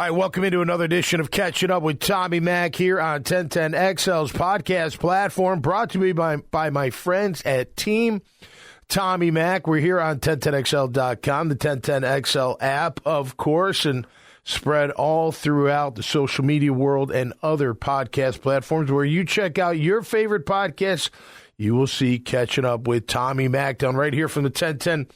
All right, welcome into another edition of Catching Up with Tommy Mack here on 1010XL's podcast platform, brought to me by my friends at Team Tommy Mack. We're here on 1010XL.com, the 1010XL app, of course, and spread all throughout the social media world and other podcast platforms where you check out your favorite podcasts. You will see Catching Up with Tommy Mack done right here from the 1010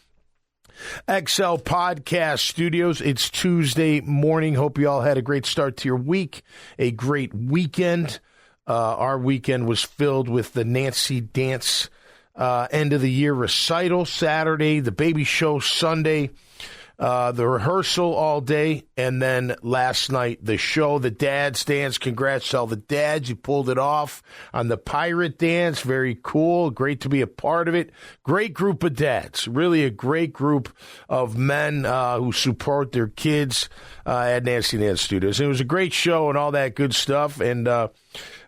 XL Podcast Studios. It's Tuesday morning. Hope you all had a great start to your week, a great weekend. Our weekend was filled with the Nancy Dance end of the year recital Saturday, the baby show Sunday, the rehearsal all day, and then last night the show, the Dad's Dance. Congrats to all the dads. You pulled it off on the Pirate Dance. Very cool. Great to be a part of it. Great group of dads. Really a great group of men who support their kids at Nancy Dance Studios. And it was a great show and all that good stuff. And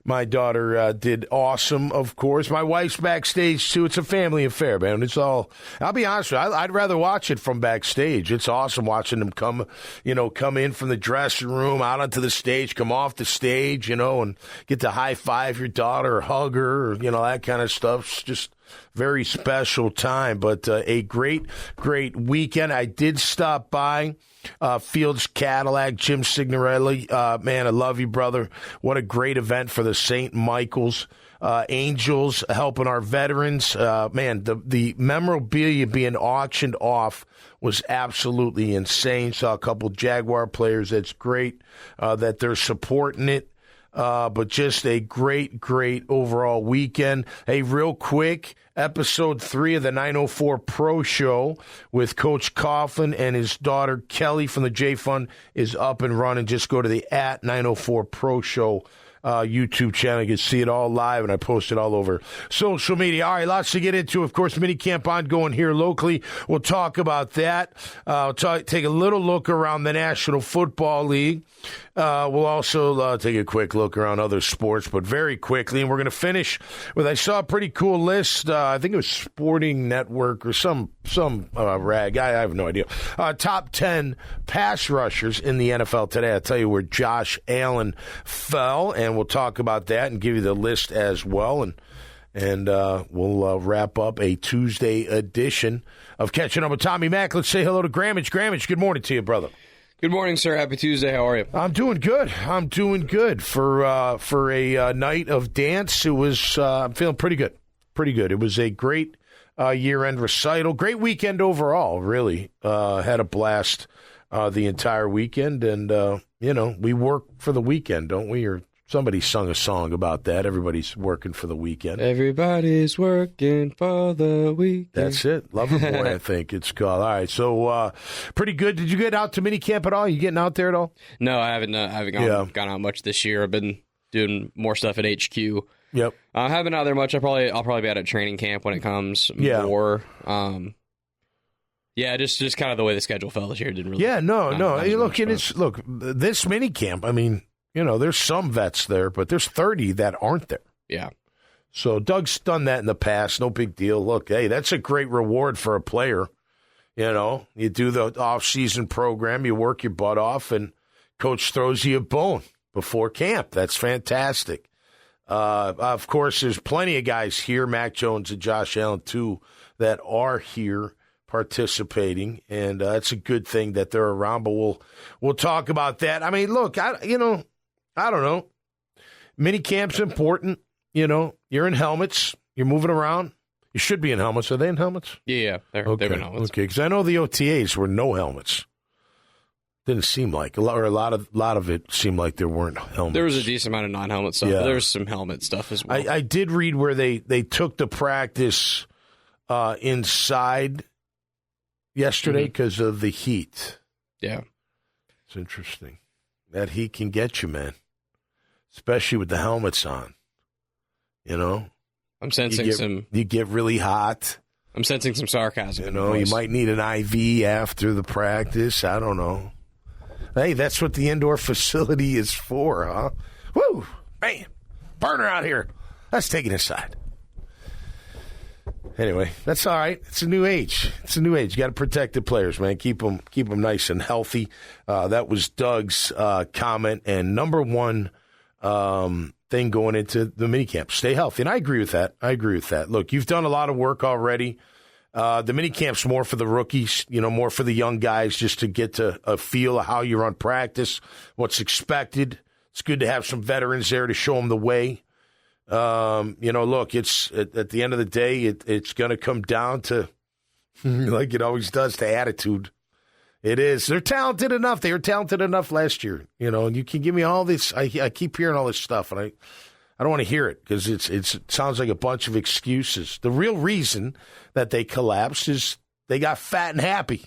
my daughter did awesome, of course. My wife's backstage, too. It's a family affair, man. It's all, I'll be honest with you, I'd rather watch it from backstage. It's awesome watching them come in from the dressing room, out onto the stage, come off the stage, and get to high-five your daughter or hug her, or, that kind of stuff. It's just very special time, but a great, great weekend. I did stop by Fields Cadillac, Jim Signorelli. Man, I love you, brother. What a great event for the St. Michael's Angels, helping our veterans. Man, the memorabilia being auctioned off was absolutely insane. Saw a couple Jaguar players. That's great that they're supporting it. But just a great, great overall weekend. Hey, real quick, episode 3 of the 904 Pro Show with Coach Coughlin and his daughter Kelly from the J Fund is up and running. Just go to the @904 Pro Show YouTube channel. You can see it all live, and I post it all over social media. All right, lots to get into. Of course, minicamp ongoing here locally. We'll talk about that. Take a little look around the National Football League. We'll also take a quick look around other sports, but very quickly. And we're going to finish with, I saw a pretty cool list. I think it was Sporting Network or some rag. I have no idea. Top 10 pass rushers in the NFL today. I'll tell you where Josh Allen fell, and we'll talk about that and give you the list as well. And we'll wrap up a Tuesday edition of Catching Up with Tommy Mack. Let's say hello to Grammage. Grammage, good morning to you, brother. Good morning, sir. Happy Tuesday. How are you? I'm doing good. For a night of dance. It was. I'm feeling pretty good. Pretty good. It was a great year-end recital. Great weekend overall. Really had a blast the entire weekend, and we work for the weekend, don't we? Or somebody sung a song about that. Everybody's working for the weekend. Everybody's working for the weekend. That's it. Loverboy, I think it's called. All right, so pretty good. Did you get out to minicamp at all? You getting out there at all? No, I haven't. I haven't gone out much this year. I've been doing more stuff at HQ. Yep. I haven't been out there much. I'll probably be out at training camp when it comes more. Just kind of the way the schedule fell this year didn't really. Yeah, no. Hey, look, this minicamp. I mean, there's some vets there, but there's 30 that aren't there. Yeah. So Doug's done that in the past. No big deal. Look, hey, that's a great reward for a player. You do the off-season program, you work your butt off, and coach throws you a bone before camp. That's fantastic. Of course, there's plenty of guys here, Mac Jones and Josh Allen, too, that are here participating, and it's a good thing that they're around, but we'll talk about that. I mean, look, I don't know. Minicamp's important. You're in helmets. You're moving around. You should be in helmets. Are they in helmets? Yeah, they're in helmets. Okay, because I know the OTAs were no helmets. Didn't seem like a lot of it seemed like there weren't helmets. There was a decent amount of non-helmet stuff. Yeah. But there was some helmet stuff as well. I did read where they took the practice inside yesterday because of the heat. Yeah, it's interesting. That heat can get you, man, especially with the helmets on. I'm sensing you get really hot. I'm sensing some sarcasm. You might need an IV after the practice. I don't know. Hey, that's what the indoor facility is for, huh? Woo! Man, burner out here. Let's take it inside. Anyway, that's all right. It's a new age. You got to protect the players, man. Keep them nice and healthy. That was Doug's comment and number one thing going into the minicamp. Stay healthy, and I agree with that. Look, you've done a lot of work already. The minicamp's more for the rookies, more for the young guys, just to get to a feel of how you run practice, what's expected. It's good to have some veterans there to show them the way. Look, it's at the end of the day, it's going to come down to, like it always does, to attitude. It is. They're talented enough. They were talented enough last year, and you can give me all this. I keep hearing all this stuff, and I don't want to hear it because it sounds like a bunch of excuses. The real reason that they collapsed is they got fat and happy.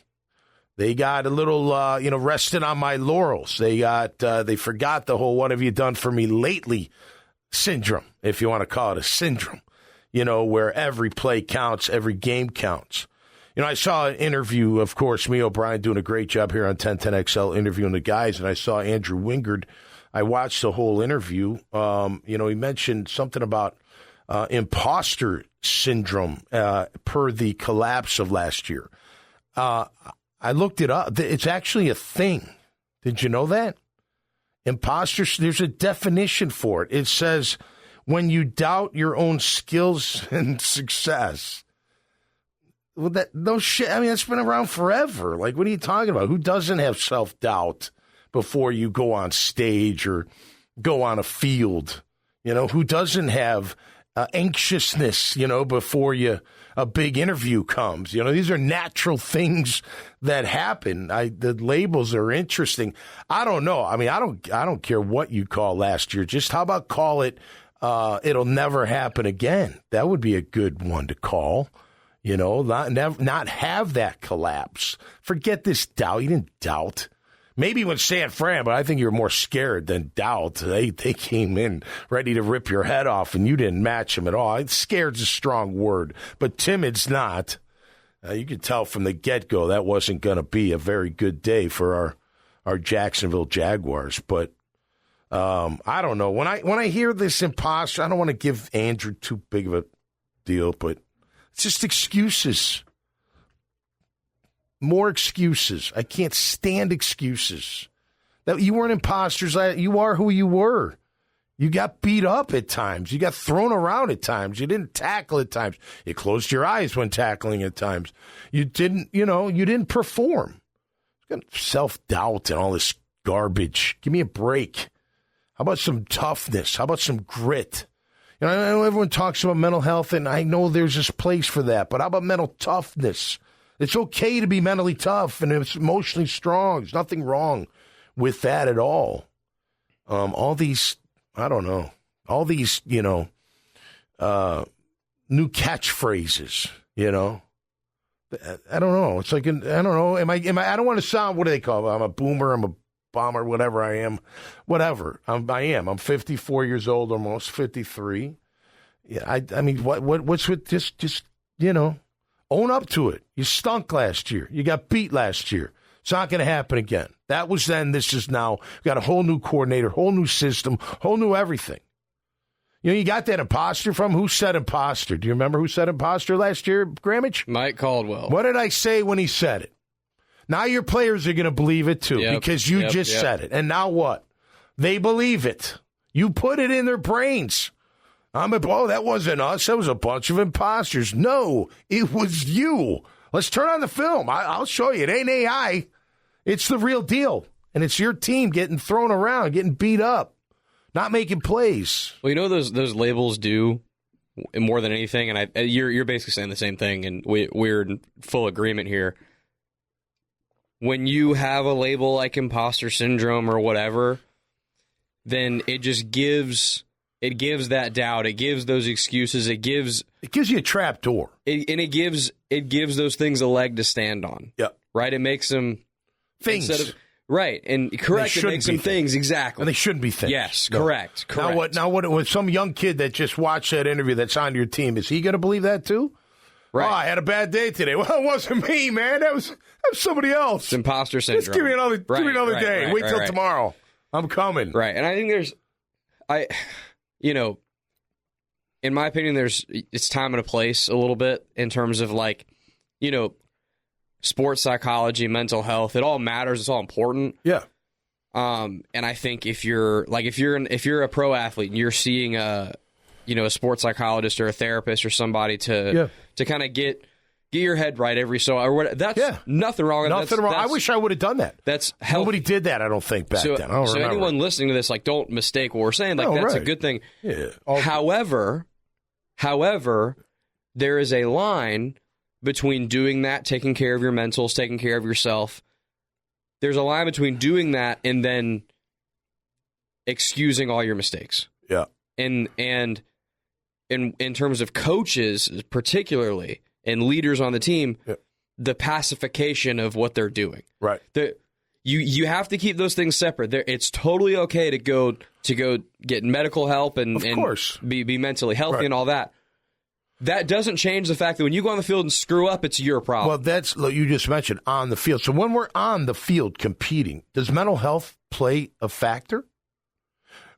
They got a little, rested on my laurels. They forgot the whole "what have you done for me lately" syndrome, if you want to call it a syndrome, where every play counts, every game counts. I saw an interview, of course, me O'Brien doing a great job here on 1010XL interviewing the guys, and I saw Andrew Wingard. I watched the whole interview. He mentioned something about imposter syndrome per the collapse of last year. I looked it up. It's actually a thing. Did you know that? Imposters, there's a definition for it. It says when you doubt your own skills and success. Well, that's been around forever. Like, what are you talking about? Who doesn't have self-doubt before you go on stage or go on a field? Who doesn't have anxiousness, before a big interview comes? These are natural things that happen. The labels are interesting. I don't know. I mean, I don't care what you call last year. Just how about call it, it'll never happen again. That would be a good one to call. Not have that collapse. Forget this doubt. You didn't doubt. Maybe when San Fran, but I think you're more scared than doubt. They came in ready to rip your head off, and you didn't match them at all. Scared's a strong word, but timid's not. You could tell from the get-go that wasn't going to be a very good day for our Jacksonville Jaguars. But I don't know. When I hear this imposter, I don't want to give Andrew too big of a deal, but it's just excuses. More excuses. I can't stand excuses. That you weren't imposters. You are who you were. You got beat up at times. You got thrown around at times. You didn't tackle at times. You closed your eyes when tackling at times. You didn't perform. Self-doubt and all this garbage. Give me a break. How about some toughness? How about some grit? I know everyone talks about mental health, and I know there's this place for that, but how about mental toughness? It's okay to be mentally tough and it's emotionally strong. There's nothing wrong with that at all. All these, I don't know, all these, new catchphrases, I don't know. It's like, I don't know. Am I, I don't want to sound, what do they call it? I'm a boomer, I'm a bomber, whatever I am. Whatever. I am. I'm 54 years old, almost 53. Yeah, I mean, what's with just own up to it. You stunk last year. You got beat last year. It's not going to happen again. That was then. This is now. We got a whole new coordinator, whole new system, whole new everything. You got that imposter from? Who said imposter? Do you remember who said imposter last year, Grammage? Mike Caldwell. What did I say when he said it? Now your players are going to believe it too because you just said it. And now what? They believe it. You put it in their brains. That wasn't us. That was a bunch of imposters. No, it was you. Let's turn on the film. I'll show you. It ain't AI. It's the real deal. And it's your team getting thrown around, getting beat up, not making plays. Well, those labels do more than anything, and you're basically saying the same thing, and we're in full agreement here. When you have a label like imposter syndrome or whatever, then it just gives that doubt. It gives those excuses. It gives you a trap door. It gives those things a leg to stand on. Yeah. Right? It makes them things. Right. And correct, it makes them things. Exactly. And they shouldn't be things. Yes, no. Correct. Now what with some young kid that just watched that interview that's on your team, is he going to believe that too? Right. Oh, I had a bad day today. Well, it wasn't me, man. That was somebody else. It's imposter syndrome. Just give me another day. Wait till tomorrow. I'm coming. Right. And I think in my opinion, it's time and a place a little bit in terms of like, sports psychology, mental health. It all matters. It's all important. Yeah. And I think if you're a pro athlete and you're seeing a sports psychologist or a therapist or somebody to kind of get your head right every so or what, that's nothing wrong. Nothing wrong. I wish I would have done that. That's healthy. Nobody did that. I don't think back then. I don't so remember. Anyone listening to this, like, don't mistake what we're saying. Like, that's a good thing. Yeah. However, there is a line between doing that, taking care of your mentals, taking care of yourself. There's a line between doing that and then excusing all your mistakes. Yeah. And in terms of coaches, particularly, and leaders on the team, the pacification of what they're doing. Right. You have to keep those things separate. It's totally okay to go get medical help and be mentally healthy and all that. That doesn't change the fact that when you go on the field and screw up, it's your problem. Well, that's what you just mentioned, on the field. So when we're on the field competing, does mental health play a factor?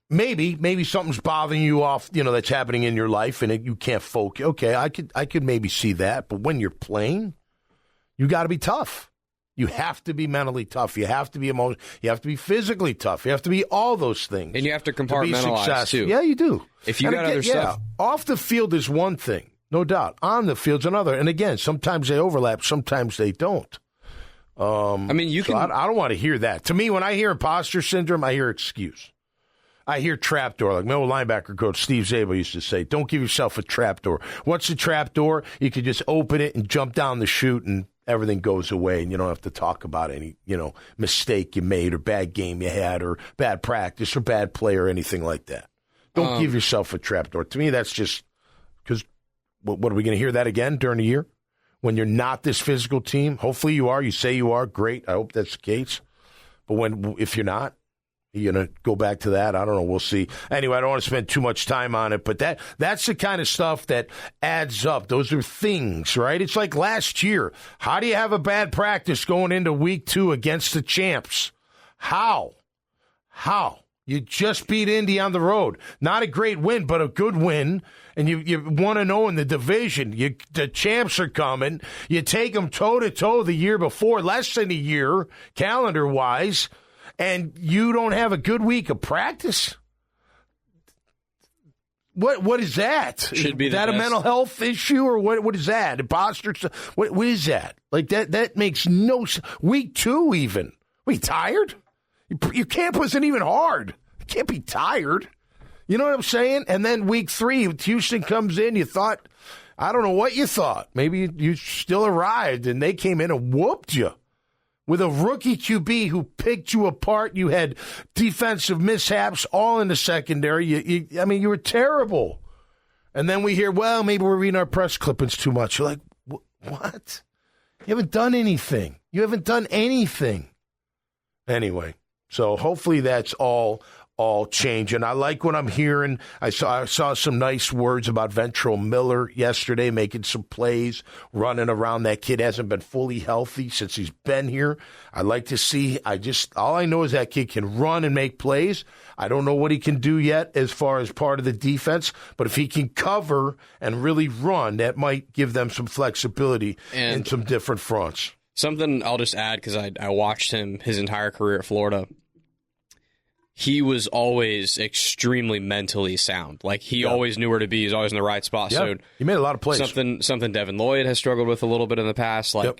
Maybe something's bothering you off, that's happening in your life and you can't focus. Okay, I could maybe see that. But when you're playing, you got to be tough. You have to be mentally tough. You have to be emotional. You have to be physically tough. You have to be all those things. And you have to compartmentalize, too. Yeah, you do. If you got other stuff. Off the field is one thing, no doubt. On the field's another. And again, sometimes they overlap, sometimes they don't. I don't want to hear that. To me, when I hear imposter syndrome, I hear excuse. I hear trapdoor, like my old linebacker coach Steve Zabel used to say, don't give yourself a trapdoor. What's a trapdoor? You could just open it and jump down the chute and everything goes away and you don't have to talk about any, mistake you made or bad game you had or bad practice or bad play or anything like that. Don't give yourself a trapdoor. To me, that's just because what are we going to hear that again during the year? When you're not this physical team? Hopefully you are. You say you are. Great. I hope that's the case. But if you're not, you're going to go back to that? I don't know. We'll see. Anyway, I don't want to spend too much time on it, but that's the kind of stuff that adds up. Those are things, right? It's like last year. How do you have a bad practice going into week 2 against the champs? How? You just beat Indy on the road. Not a great win, but a good win. And you want to know in the division. The champs are coming. You take them toe-to-toe the year before, less than a year, calendar-wise, and you don't have a good week of practice? What is that? Should be that a mental health issue or what is that? Imposter? What is that? Like that makes no sense. Week 2 even. Are you tired? Your camp wasn't even hard. You can't be tired. You know what I'm saying? And then week 3, Houston comes in. You thought, I don't know what you thought. Maybe you still arrived and they came in and whooped you. With a rookie QB who picked you apart, you had defensive mishaps all in the secondary. You were terrible. And then we hear, well, maybe we're reading our press clippings too much. You're like, what? You haven't done anything. Anyway, so hopefully that's all changing. I like what I'm hearing. I saw some nice words about Ventrell Miller yesterday, making some plays, running around. That kid hasn't been fully healthy since he's been here. I like to see. All I know is that kid can run and make plays. I don't know what he can do yet as far as part of the defense, but if he can cover and really run, that might give them some flexibility in some different fronts. Something I'll just add, because I watched him his entire career at Florida. He was always extremely mentally sound. Like, he always knew where to be. He's always in the right spot. So he made a lot of plays. Something Devin Lloyd has struggled with a little bit in the past. And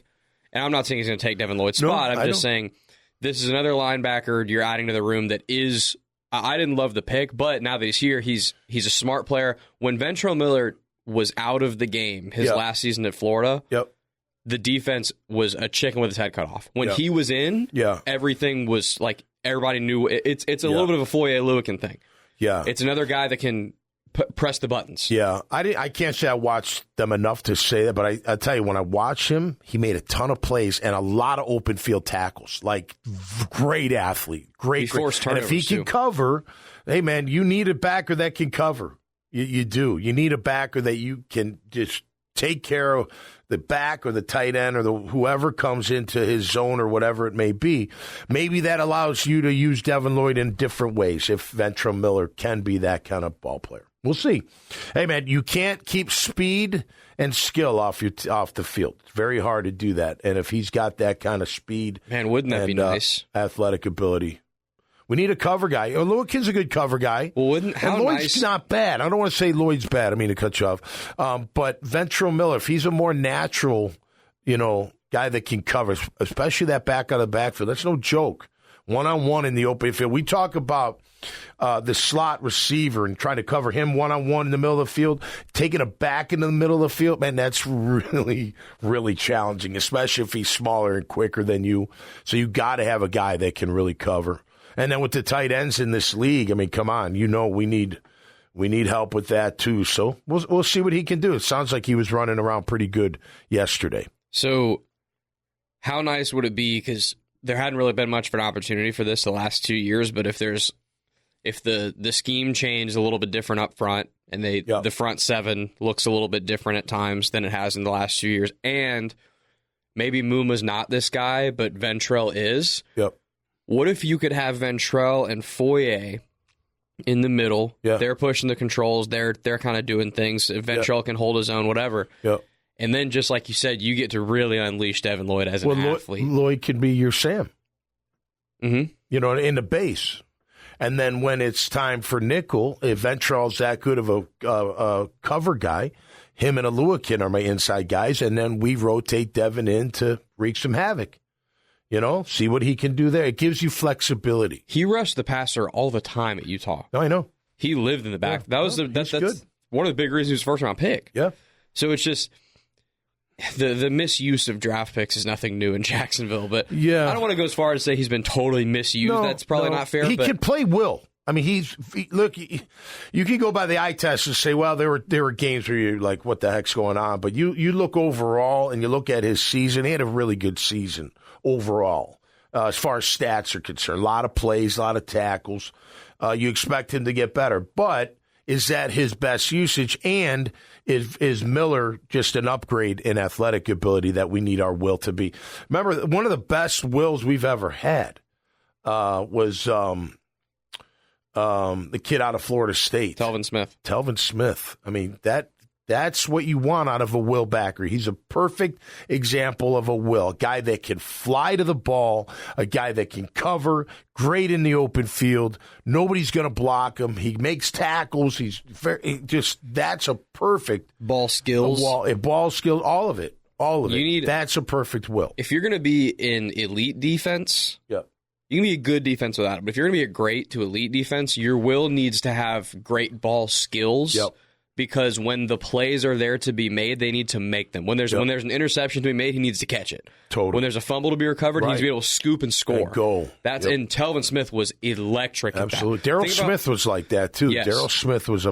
I'm not saying he's going to take Devin Lloyd's spot. I'm just saying this is another linebacker you're adding to the room that is. I didn't love the pick, but now that he's here, he's a smart player. When Ventrell Miller was out of the game his last season at Florida, the defense was a chicken with its head cut off. When he was in, everything was like. Everybody knew it's a little bit of a Foye-Lewican thing. Yeah, it's another guy that can press the buttons. Yeah, I can't say I watched them enough to say that, but I tell you, when I watch him, he made a ton of plays and a lot of open field tackles. Like, great athlete, great. Forced turnovers, and if he can cover, hey man, you need a backer that can cover. You do. You need a backer that you can just take care of the back or the tight end or whoever comes into his zone or whatever it may be. Maybe that allows you to use Devin Lloyd in different ways if Ventrell Miller can be that kind of ball player. We'll see. Hey, man, you can't keep speed and skill off the field. It's very hard to do that. And if he's got that kind of speed, man, wouldn't that be nice? Athletic ability. We need a cover guy. Lloyd's a good cover guy. Well, Lloyd's nice? Not bad. I don't want to say Lloyd's bad. I mean to cut you off. But Ventrell Miller, if he's a more natural, guy that can cover, especially that back out of the backfield, that's no joke. One-on-one in the open field. We talk about the slot receiver and trying to cover him one-on-one in the middle of the field, taking a back into the middle of the field. Man, that's really, really challenging, especially if he's smaller and quicker than you. So you got to have a guy that can really cover. And then with the tight ends in this league, I mean, come on, we need help with that too. So we'll see what he can do. It sounds like he was running around pretty good yesterday. So how nice would it be, because there hadn't really been much of an opportunity for this the last 2 years, but if the scheme changed a little bit different up front, and the front seven looks a little bit different at times than it has in the last 2 years, and maybe Muma's not this guy, but Ventrell is. Yep. What if you could have Ventrell and Foye in the middle? Yeah. They're pushing the controls. They're kind of doing things. Ventrell can hold his own, whatever. Yep. And then, just like you said, you get to really unleash Devin Lloyd as an athlete. Lloyd can be your Sam. Mm-hmm. In the base. And then when it's time for nickel, if Ventrell's that good of a cover guy, him and Aluakin are my inside guys, and then we rotate Devin in to wreak some havoc. See what he can do there. It gives you flexibility. He rushed the passer all the time at Utah. No, I know. He lived in the back. Yeah. That's good. One of the big reasons he was first round pick. Yeah. So it's just the misuse of draft picks is nothing new in Jacksonville. But yeah. I don't want to go as far as to say he's been totally misused. That's probably not fair. He can play Will. I mean, look. You can go by the eye test and say, well, there were games where you're like, what the heck's going on? But you look overall and you look at his season. He had a really good season overall, as far as stats are concerned. A lot of plays, a lot of tackles. You expect him to get better, but is that his best usage? And is Miller just an upgrade in athletic ability that we need our Will to be? Remember, one of the best Wills we've ever had was the kid out of Florida State, Telvin Smith. I mean, that's what you want out of a Will backer. He's a perfect example of a Will, a guy that can fly to the ball, a guy that can cover, great in the open field. Nobody's going to block him. He makes tackles. That's a perfect ball skills, ball skills, all of it. That's a perfect Will. If you're going to be in elite defense, yeah. You can be a good defense without it. But if you're going to be a great to elite defense, your Will needs to have great ball skills. Yep. Because when the plays are there to be made, they need to make them. When there's an interception to be made, he needs to catch it. Totally. When there's a fumble to be recovered, he needs to be able to scoop and score. And goal. And Telvin Smith was electric. Absolutely. Daryl Smith was like that too. Yes. Daryl Smith was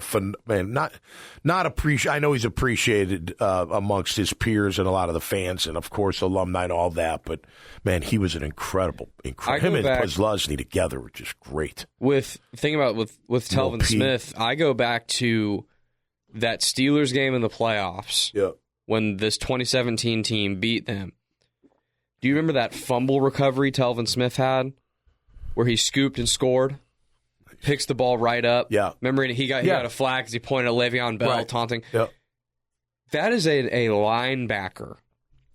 not appreciated. I know he's appreciated amongst his peers and a lot of the fans, and of course alumni and all that. But man, he was an incredible. Him and Posluszny together were just great. With Telvin Smith, I go back to that Steelers game in the playoffs when this 2017 team beat them. Do you remember that fumble recovery Telvin Smith had where he scooped and scored? Picks the ball right up. Yeah. Remember he got a flag because he pointed at Le'Veon Bell taunting. Yeah. That is a linebacker.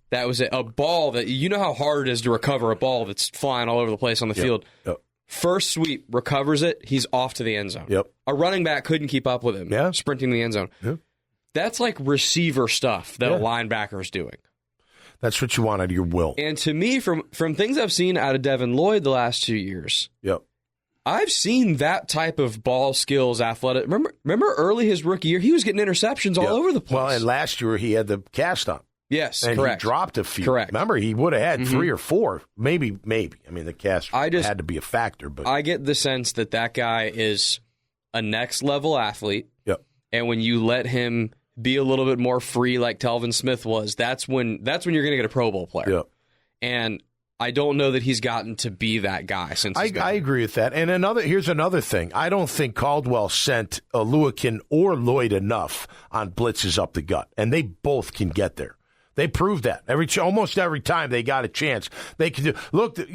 That was a ball that, you know how hard it is to recover a ball that's flying all over the place on the field. Yep. First sweep, recovers it, he's off to the end zone. Yep. A running back couldn't keep up with him, sprinting to the end zone. Yeah. That's like receiver stuff that a linebacker is doing. That's what you want out of your Will. And to me, from things I've seen out of Devin Lloyd the last 2 years, I've seen that type of ball skills, athletic. Remember early his rookie year, he was getting interceptions all over the place. Well, and last year he had the cast on. Yes, and correct. He dropped a few. Correct. Remember, he would have had 3 or 4, maybe. I mean, the cast had to be a factor. But I get the sense that guy is a next level athlete. Yep. And when you let him be a little bit more free, like Telvin Smith was, that's when you're going to get a Pro Bowl player. Yep. And I don't know that he's gotten to be that guy since. I agree with that. And here's another thing. I don't think Caldwell sent Aluakin or Lloyd enough on blitzes up the gut, and they both can get there. They proved that almost every time they got a chance. They could do. Look, with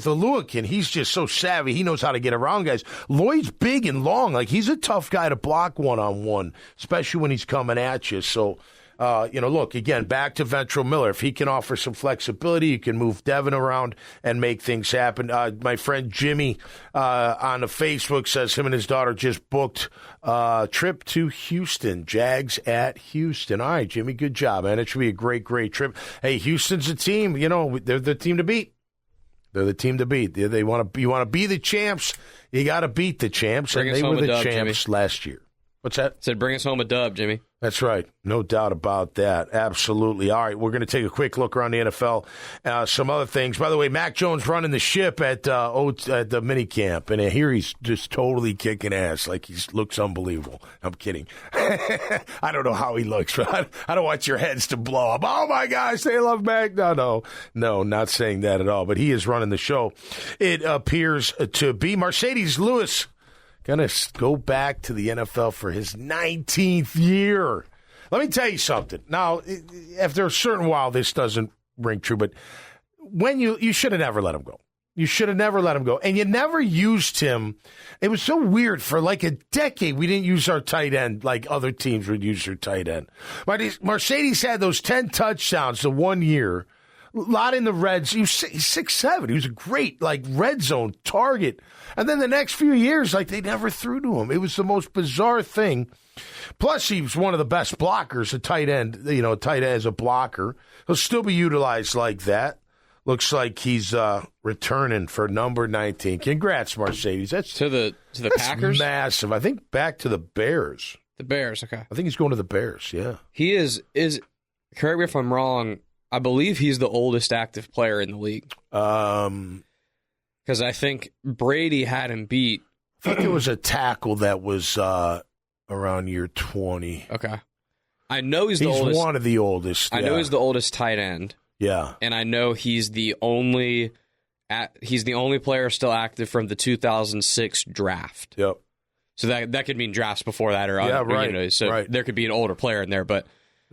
Aluakin, he's just so savvy. He knows how to get around guys. Lloyd's big and long. Like, he's a tough guy to block one-on-one, especially when he's coming at you. So, look, again, back to Ventrell Miller. If he can offer some flexibility, you can move Devin around and make things happen. My friend Jimmy on the Facebook says him and his daughter just booked a trip to Houston. Jags at Houston. All right, Jimmy, good job, man. It should be a great, great trip. Hey, Houston's a team. They're the team to beat. They're the team to beat. You want to be the champs, you got to beat the champs, and they were the champs last year. What's that? Said bring us home a dub, Jimmy. That's right. No doubt about that. Absolutely. All right, we're going to take a quick look around the NFL. Some other things. By the way, Mac Jones running the ship at the minicamp, and I hear he's just totally kicking ass. Like, he looks unbelievable. I'm kidding. I don't know how he looks, but I don't want your heads to blow up. Oh, my gosh, they love Mac. No, not saying that at all. But he is running the show. It appears to be Mercedes Lewis. Going to go back to the NFL for his 19th year. Let me tell you something. Now, after a certain while, this doesn't ring true, but when you should have never let him go. You should have never let him go. And you never used him. It was so weird. For like a decade, we didn't use our tight end like other teams would use their tight end. Mercedes had those 10 touchdowns the 1 year. A lot in the reds. He's 6'7". He was a great, red zone target. And then the next few years, they never threw to him. It was the most bizarre thing. Plus, he was one of the best blockers, a tight end, tight end as a blocker. He'll still be utilized like that. Looks like he's returning for number 19. Congrats, Mercedes. That's to the Packers? Massive. I think back to the Bears. The Bears, okay. I think he's going to the Bears, yeah. He is correct me if I'm wrong, I believe he's the oldest active player in the league. Because I think Brady had him beat. I think there was a tackle that was around year 20. Okay. I know he's the oldest. He's one of the oldest. I know he's the oldest tight end. Yeah. And I know he's the only player still active from the 2006 draft. Yep. So that could mean drafts before that or right. So there could be an older player in there, but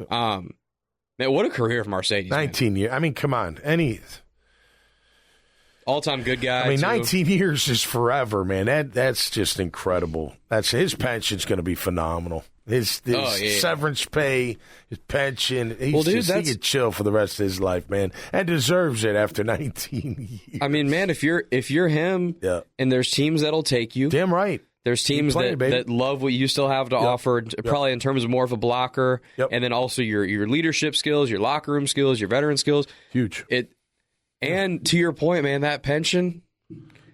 man, what a career for Mercedes. 19 years. I mean, come on. All-time good guy. I mean, 19 years is forever, man. That's just incredible. His pension's going to be phenomenal. His severance pay, his pension. He could chill for the rest of his life, man, and deserves it after 19 years. I mean, man, if you're him, and there's teams that'll take you. Damn right. There's teams that love what you still have to offer, probably in terms of more of a blocker, and then also your leadership skills, your locker room skills, your veteran skills. Huge. And to your point, man, that pension.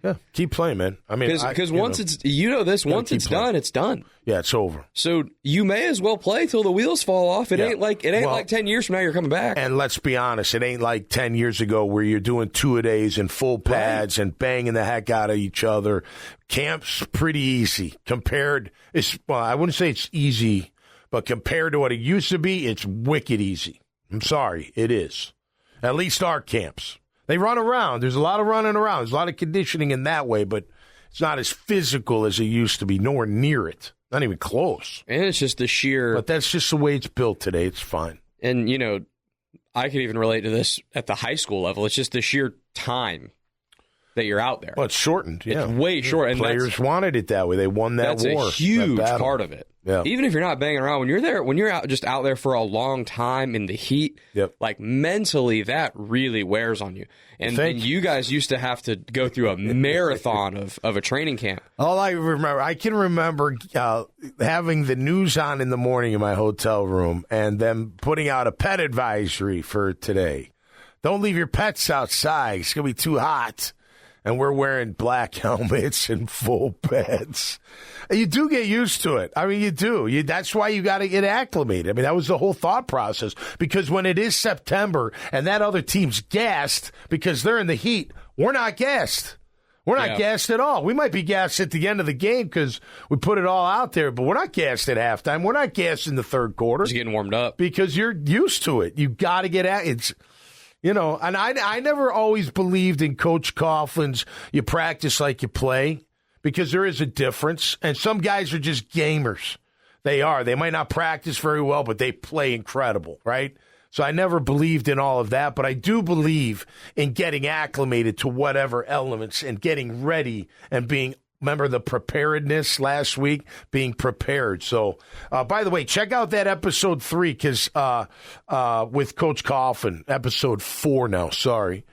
Yeah, keep playing, man. I mean, because once it's done, it's done. Yeah, it's over. So you may as well play till the wheels fall off. It ain't like 10 years from now you're coming back. And let's be honest, it ain't like 10 years ago where you're doing two-a-days and full pads and banging the heck out of each other. Camp's pretty easy compared. I wouldn't say it's easy, but compared to what it used to be, it's wicked easy. I'm sorry, it is. At least our camps. They run around. There's a lot of running around. There's a lot of conditioning in that way, but it's not as physical as it used to be. Nowhere near it. Not even close. And it's just the sheer... But that's just the way it's built today. It's fine. And, I can even relate to this at the high school level. It's just the sheer time that you're out there. Well, it's shortened, yeah. It's way short. And players wanted it that way. They won that war. That's a huge part of it. Yeah. Even if you're not banging around, when you're out there for a long time in the heat, mentally that really wears on you. And you guys used to have to go through a marathon of a training camp. All I can remember having the news on in the morning in my hotel room and them putting out a pet advisory for today. Don't leave your pets outside. It's going to be too hot. And we're wearing black helmets and full pads. You do get used to it. I mean, you do. That's why you got to get acclimated. I mean, that was the whole thought process. Because when it is September and that other team's gassed because they're in the heat, we're not gassed. We're not gassed at all. We might be gassed at the end of the game because we put it all out there, but we're not gassed at halftime. We're not gassed in the third quarter. Just getting warmed up. Because you're used to it. You got to get at it. And I never always believed in Coach Coughlin's you practice like you play because there is a difference. And some guys are just gamers. They are. They might not practice very well, but they play incredible, right? So I never believed in all of that, but I do believe in getting acclimated to whatever elements and getting ready and being, remember the preparedness last week, being prepared. So, by the way, check out that episode 3 because with Coach Coffin, episode 4 now, sorry.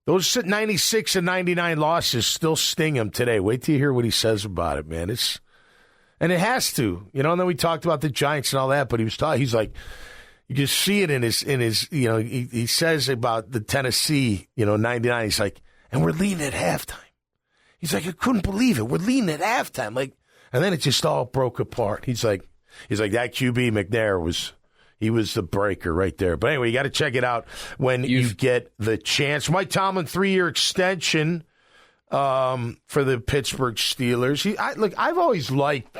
Those 96 and 99 losses still sting him today. Wait till you hear what he says about it, man. And it has to, and then we talked about the Giants and all that, but he's like, you just see it in his, he says about the Tennessee, 99. He's like, and we're leading at halftime. He's like, I couldn't believe it. We're leading at halftime. And then it just all broke apart. He's like, that QB McNair was the breaker right there. But anyway, you got to check it out when you get the chance. Mike Tomlin, 3-year extension for the Pittsburgh Steelers. I've always liked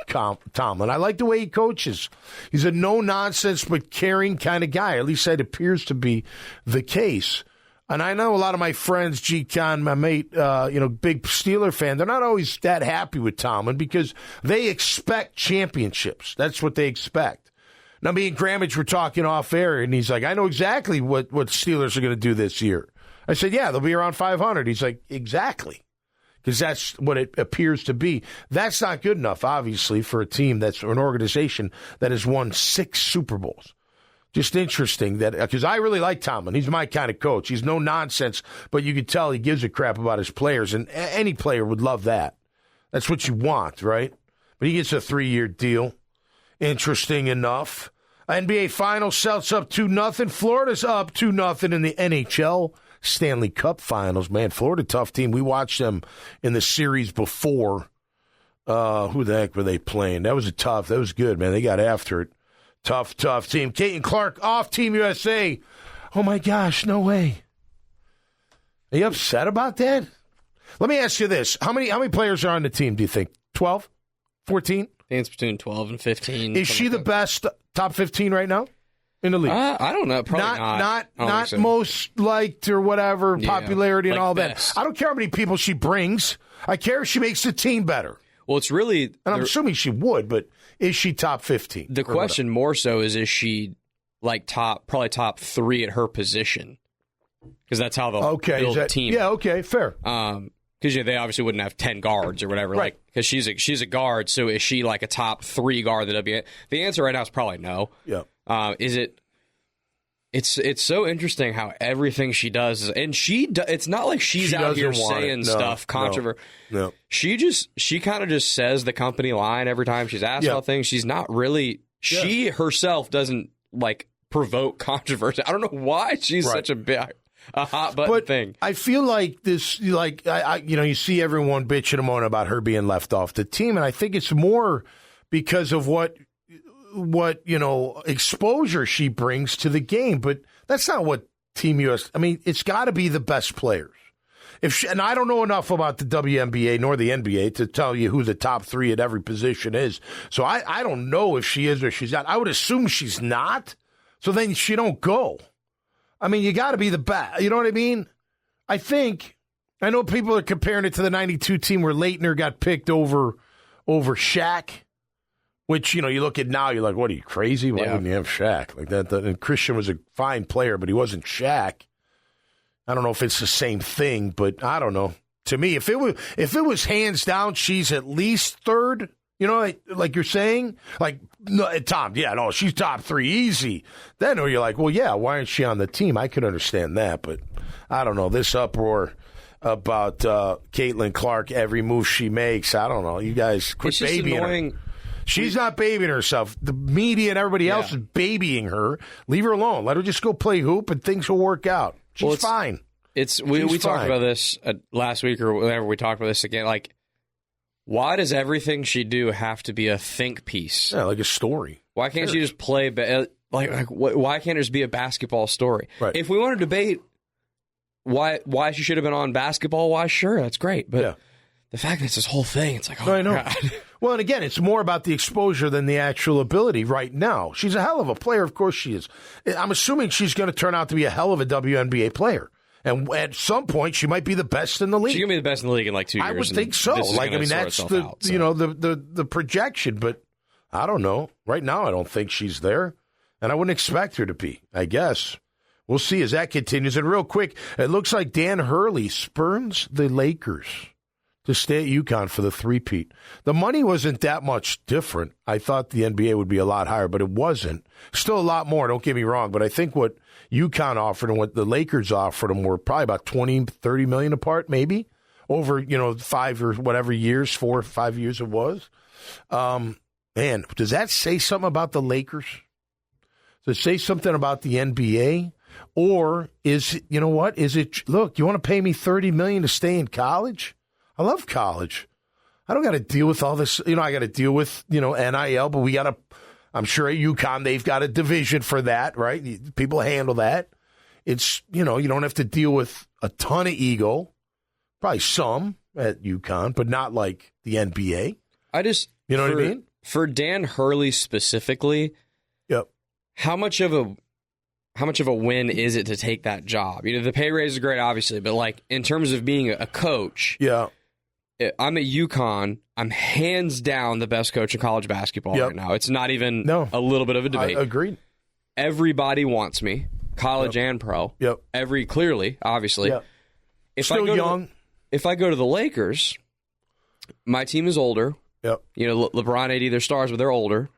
Tomlin. I like the way he coaches. He's a no-nonsense but caring kind of guy. At least that appears to be the case. And I know a lot of my friends, G-Con, my mate, big Steeler fan, they're not always that happy with Tomlin because they expect championships. That's what they expect. Now, me and Grammage were talking off air, and he's like, I know exactly what Steelers are going to do this year. I said, yeah, they'll be around 500. He's like, exactly. Because that's what it appears to be. That's not good enough, obviously, for a team an organization that has won 6 Super Bowls. Just interesting that because I really like Tomlin. He's my kind of coach. He's no nonsense, but you can tell he gives a crap about his players, and any player would love that. That's what you want, right? But he gets a 3-year deal. Interesting enough. NBA Finals, Celtics up 2-0. Florida's up 2-0 in the NHL Stanley Cup Finals. Man, Florida, tough team. We watched them in the series before. Who the heck were they playing? That was good, man. They got after it. Tough team. Kate and Clark off Team USA. Oh, my gosh, no way. Are you upset about that? Let me ask you this. How many players are on the team, do you think? 12? 14? I think it's between 12 and 15. Is she the best top 15 right now in the league? I don't know. Probably not so. Most liked or whatever, popularity and all best. that. I don't care how many people she brings. I care if she makes the team better. Well, it's really... And I'm assuming she would, but is she top 15? The question more so is she probably top 3 at her position? Because that's how they'll build a team. Yeah, okay, fair. Because they obviously wouldn't have 10 guards or whatever. Right. Because she's a guard, so is she like a top 3 guard in the WNBA? The answer right now is probably no. Yeah. Is it? It's so interesting how everything she does, and it's not like she's out here saying stuff controversial. No. She kind of just says the company line every time she's asked about things. She's not really. She herself doesn't provoke controversy. I don't know why she's such a hot button thing. I feel like this, you see everyone bitching and moaning about her being left off the team, and I think it's more because of what exposure she brings to the game. But that's not what Team US. I mean, it's got to be the best players. And I don't know enough about the WNBA nor the NBA to tell you who the top 3 at every position is. So I don't know if she is or she's not. I would assume she's not. So then she don't go. I mean, you got to be the best. You know what I mean? I know people are comparing it to the 92 team where Leitner got picked over Shaq, which, you look at now, you're like, what, are you crazy? Why wouldn't you have Shaq? Like that? And Christian was a fine player, but he wasn't Shaq. I don't know if it's the same thing, but I don't know. To me, if it was hands down, she's at least 3rd. Like you're saying, Tom, she's top 3 easy. Then you're like, well, yeah, why isn't she on the team? I could understand that, but I don't know. This uproar about Caitlin Clark, every move she makes, I don't know. You guys quit babying her. She's not babying herself. The media and everybody else is babying her. Leave her alone. Let her just go play hoop, and things will work out. She's fine. We talked about this last week or whenever we talked about this again, why does everything she do have to be a think piece? Yeah, like a story. Why can't she just play? Why can't it just be a basketball story? Right. If we want to debate why she should have been on basketball, why? Sure, that's great. But the fact that it's this whole thing, it's like, oh, I know. God. Well, and again, it's more about the exposure than the actual ability right now. She's a hell of a player. Of course she is. I'm assuming she's going to turn out to be a hell of a WNBA player. And at some point, she might be the best in the league. She's going to be the best in the league in 2 years. I would think so. That's the projection. But I don't know. Right now, I don't think she's there. And I wouldn't expect her to be, I guess. We'll see as that continues. And real quick, it looks like Dan Hurley spurns the Lakers to stay at UConn for the three-peat. The money wasn't that much different. I thought the NBA would be a lot higher, but it wasn't. Still a lot more, don't get me wrong, but I think what UConn offered and what the Lakers offered them were probably about $20, $30 million apart, maybe, over, 5 or whatever years, 4 or 5 years it was. Man, does that say something about the Lakers? Does it say something about the NBA? Or is, look, you want to pay me $30 million to stay in college? I love college. I don't got to deal with all this. I got to deal with, NIL, but I'm sure at UConn, they've got a division for that, right? People handle that. It's, you don't have to deal with a ton of ego, probably some at UConn, but not like the NBA. You know what I mean? For Dan Hurley specifically, yep. How much of a win is it to take that job? The pay raise is great, obviously, but like in terms of being a coach, yeah, I'm at UConn. I'm hands down the best coach in college basketball right now. It's not even a little bit of a debate. Agreed. Everybody wants me, college and pro. Yep. Clearly, obviously. Yep. Still young. If I go to the Lakers, my team is older. Yep. LeBron, AD, they're stars, but they're older.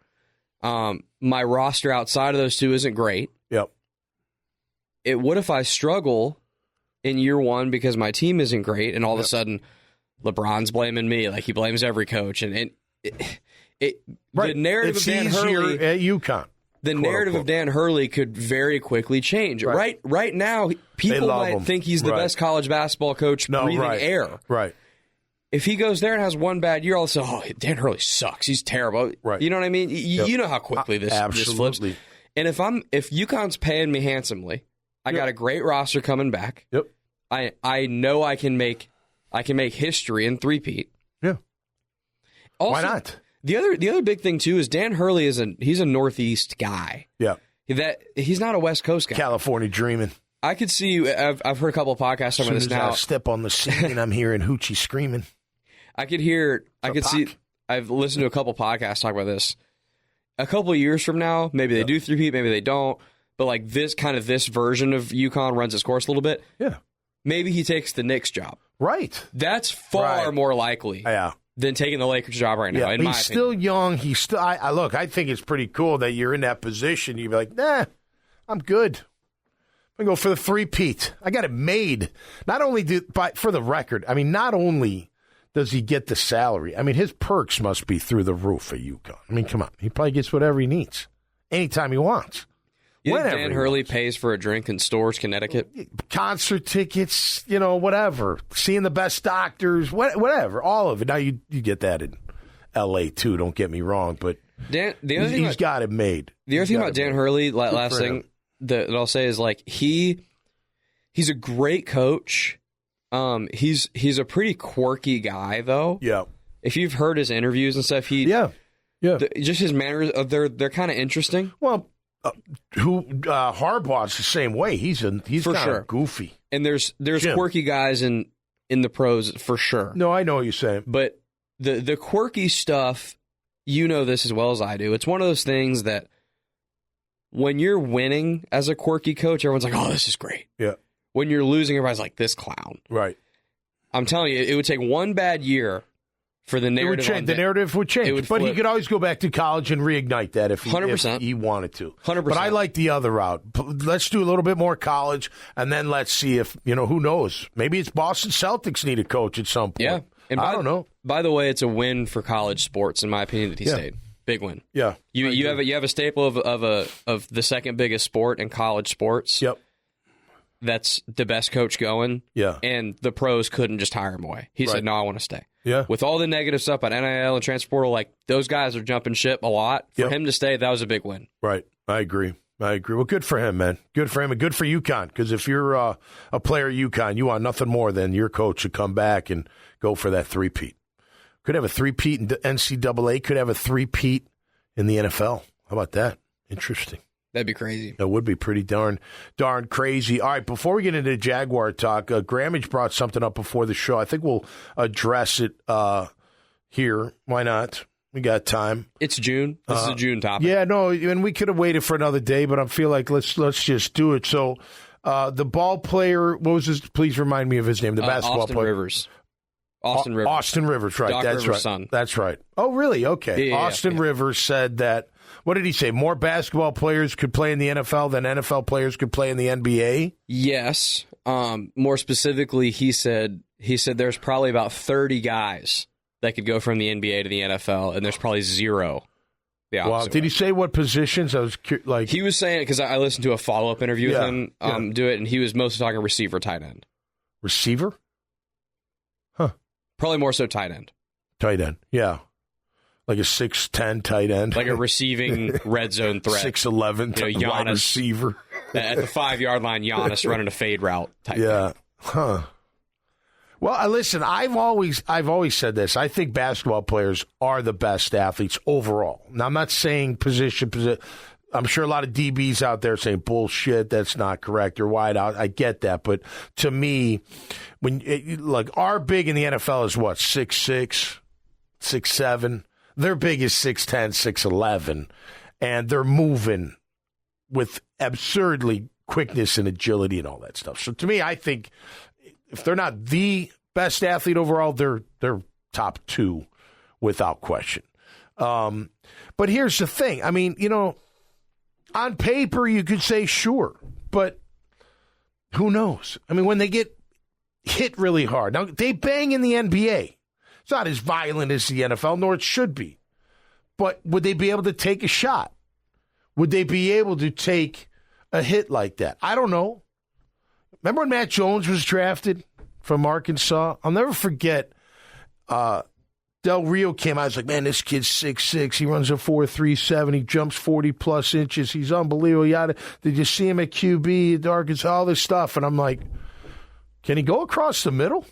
My roster outside of those two isn't great. Yep. What if I struggle in year one because my team isn't great, and all of a sudden LeBron's blaming me like he blames every coach, and the narrative of Dan Hurley at UConn. The narrative of Dan Hurley could very quickly change. Right now, people might think he's the best college basketball coach breathing air. Right. If he goes there and has one bad year, all of a sudden, Dan Hurley sucks. He's terrible. Right. You know what I mean? You know how quickly this flips. And if UConn's paying me handsomely, I got a great roster coming back. Yep. I know I can make history in three-peat. Yeah. Also, why not? The other big thing too is Dan Hurley he's a Northeast guy. Yeah. He's not a West Coast guy. California dreaming. I could see. I've heard a couple of podcasts talking about this now. I step on the scene and I'm hearing Hoochie screaming. I could see. I've listened to a couple podcasts talk about this. A couple of years from now, maybe they do three-peat, maybe they don't. But like this version of UConn runs its course a little bit. Yeah. Maybe he takes the Knicks job. Right. That's far more likely. Yeah. Than taking the Lakers job right now. Yeah. He's still young. He's still. Look. I think it's pretty cool that you're in that position. You'd be like, nah, I'm good. I'm gonna go for the three-peat. I got it made. Not only for the record. I mean, not only does he get the salary? I mean, his perks must be through the roof at UConn. I mean, come on. He probably gets whatever he needs anytime he wants. You think Dan Hurley pays for a drink in Stores, Connecticut? Concert tickets, whatever. Seeing the best doctors, whatever. All of it. Now, you get that in L.A., too. Don't get me wrong. But he's got it made. The other thing about Dan Hurley, last thing that I'll say is, like, he's a great coach. He's a pretty quirky guy, though. Yeah. If you've heard his interviews and stuff, just his manners, they're kind of interesting. Well, Harbaugh's the same way. He's kind of goofy. And there's quirky guys in the pros for sure. No, I know what you're saying. But the quirky stuff, this as well as I do. It's one of those things that when you're winning as a quirky coach, everyone's like, "Oh, this is great." Yeah. When you're losing, everybody's like, "This clown." Right. I'm telling you, it would take one bad year for the narrative. It would change. The narrative would change. But he could always go back to college and reignite that if he wanted to. 100%. But I like the other route. Let's do a little bit more college, and then let's see if, who knows. Maybe it's Boston Celtics need a coach at some point. Yeah. And I don't know. By the way, it's a win for college sports, in my opinion, that he stayed. Big win. Yeah. You have a staple of the second biggest sport in college sports. Yep. That's the best coach going. Yeah. And the pros couldn't just hire him away. He said, "No, I want to stay." Yeah. With all the negative stuff on NIL and transfer portal, like those guys are jumping ship a lot. For him to stay, that was a big win. Right. I agree. Well, good for him, man. Good for him and good for UConn. Because if you're a player at UConn, you want nothing more than your coach to come back and go for that three-peat. Could have a three-peat in NCAA. Could have a three-peat in the NFL. How about that? Interesting. That'd be crazy. That would be pretty darn crazy. All right, before we get into Jaguar talk, Grammage brought something up before the show. I think we'll address it here. Why not? We got time. It's June. This is a June topic. Yeah, no, and we could have waited for another day, but I feel like let's just do it. So, the ball player, what was his? Please remind me of his name. The basketball Austin player, Rivers. Austin Rivers. Austin Rivers, right? Doc That's Rivers' right. son. That's right. Oh, really? Okay. Yeah, Austin Rivers said that. What did he say? More basketball players could play in the NFL than NFL players could play in the NBA? Yes. More specifically, he said there's probably about 30 guys that could go from the NBA to the NFL, and there's probably zero. Wow. Did he say what positions? I was like, he was saying, because I listened to a follow-up interview with him do it, and he was mostly talking receiver, tight end. Receiver? Huh. Probably more so tight end. Tight end, yeah. Like a 6'10" tight end. Like a receiving red zone threat. 6'11" wide receiver. At the 5-yard line, Giannis running a fade route type thing. Huh. Well, listen, I've always said this. I think basketball players are the best athletes overall. Now, I'm not saying position. I'm sure a lot of DBs out there saying, bullshit, that's not correct. You're wide out. I get that. But to me, our big in the NFL is what, 6'6", 6'7"? Their big is 6'10", 6'11", and they're moving with absurdly quickness and agility and all that stuff. So to me, I think if they're not the best athlete overall, they're top two without question. But here's the thing. I mean, on paper you could say sure, but who knows? I mean, when they get hit really hard. Now, they bang in the NBA. It's not as violent as the NFL, nor it should be. But would they be able to take a shot? Would they be able to take a hit like that? I don't know. Remember when Matt Jones was drafted from Arkansas? I'll never forget. Del Rio came out. I was like, man, this kid's 6'6". He runs a 4.37. He jumps 40-plus inches. He's unbelievable. Did you see him at QB at Arkansas? All this stuff. And I'm like, can he go across the middle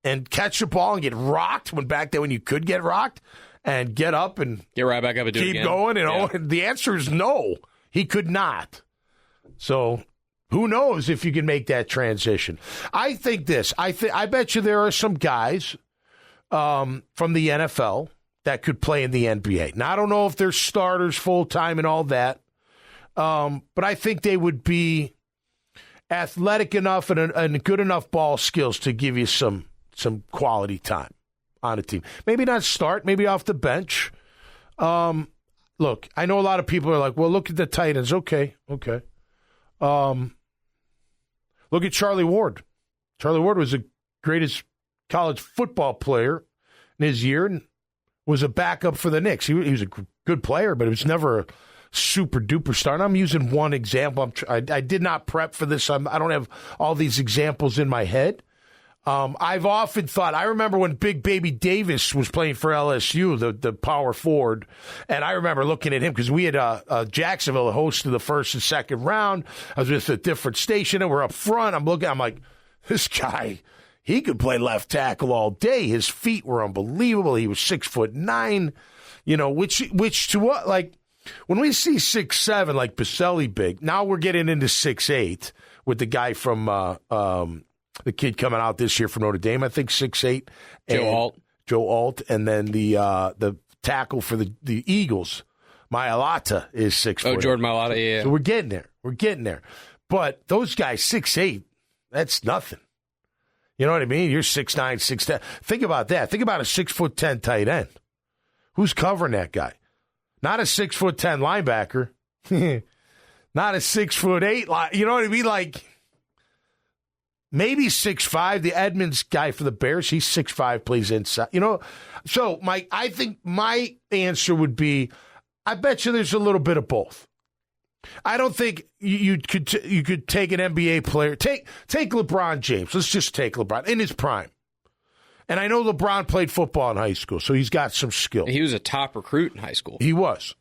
and catch the ball and get rocked when you could get rocked and get up and get right back up and do it again? Keep going. And the answer is no. He could not. So who knows if you can make that transition? I think this. I bet you there are some guys from the NFL that could play in the NBA. Now, I don't know if they're starters full-time and all that, but I think they would be athletic enough and good enough ball skills to give you some quality time on a team. Maybe not start, maybe off the bench. Look, I know a lot of people are like, well, look at the Titans. Okay. Look at Charlie Ward. Charlie Ward was the greatest college football player in his year and was a backup for the Knicks. He was a good player, but it was never a super-duper star. And I'm using one example. I did not prep for this. I don't have all these examples in my head. I've often thought, I remember when Big Baby Davis was playing for LSU, the power forward, and I remember looking at him because we had Jacksonville hosted the first and second round. I was with a different station, and we're up front. I'm like, this guy, he could play left tackle all day. His feet were unbelievable. He was 6'9", which to what, like, when we see 6'7", like Baselli big, now we're getting into 6'8" with the guy from the kid coming out this year from Notre Dame, I think 6'8". Joe Alt, and then the tackle for the Eagles, Mailata, is 6'4". Oh, Jordan Mailata, yeah. So we're getting there. But those guys, 6'8", that's nothing. You know what I mean? You're 6'9", 6'10". Think about that. Think about a 6'10" tight end. Who's covering that guy? Not a 6'10" linebacker. Not a 6'8". You know what I mean? Like, maybe 6'5". The Edmonds guy for the Bears, he's 6'5", plays inside. So I think my answer would be, I bet you there's a little bit of both. I don't think you could take an NBA player. Take LeBron James. Let's just take LeBron in his prime. And I know LeBron played football in high school, so he's got some skill. He was a top recruit in high school. He was.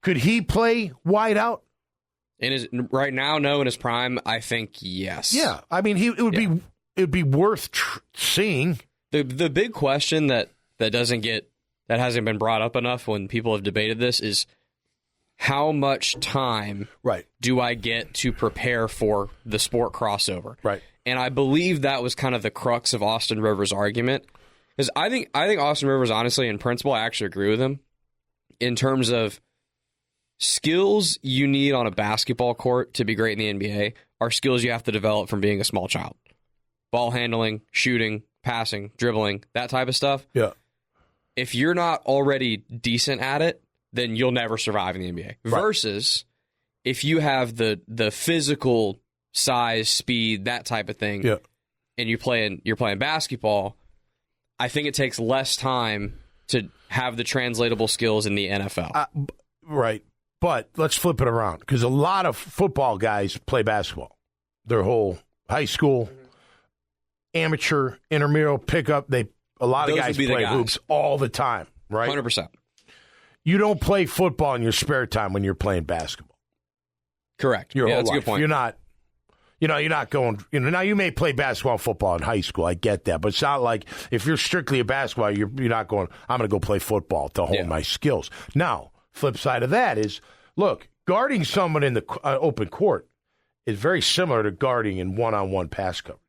Could he play wide out? Right now, no. In his prime, I think yes. Yeah, I mean, it would be worth seeing. The big question that hasn't been brought up enough when people have debated this is, how much time do I get to prepare for the sport crossover? Right. And I believe that was kind of the crux of Austin Rivers' argument. Because I think Austin Rivers, honestly, in principle, I actually agree with him in terms of skills you need on a basketball court to be great in the NBA are skills you have to develop from being a small child. Ball handling, shooting, passing, dribbling, that type of stuff. Yeah. If you're not already decent at it, then you'll never survive in the NBA. Right. Versus if you have the physical size, speed, that type of thing, yeah. and you're playing basketball, I think it takes less time to have the translatable skills in the NFL. Right. But let's flip it around, because a lot of football guys play basketball. Their whole high school, amateur, intramural, pickup, a lot of guys play hoops all the time, right? 100%. You don't play football in your spare time when you're playing basketball. Correct. Your whole that's life. a good point. You're not going, now you may play basketball and football in high school. I get that. But it's not like if you're strictly a basketball, you're not going, I'm going to go play football to hone my skills. Now, flip side of that is, look, guarding someone in the open court is very similar to guarding in one-on-one pass coverage.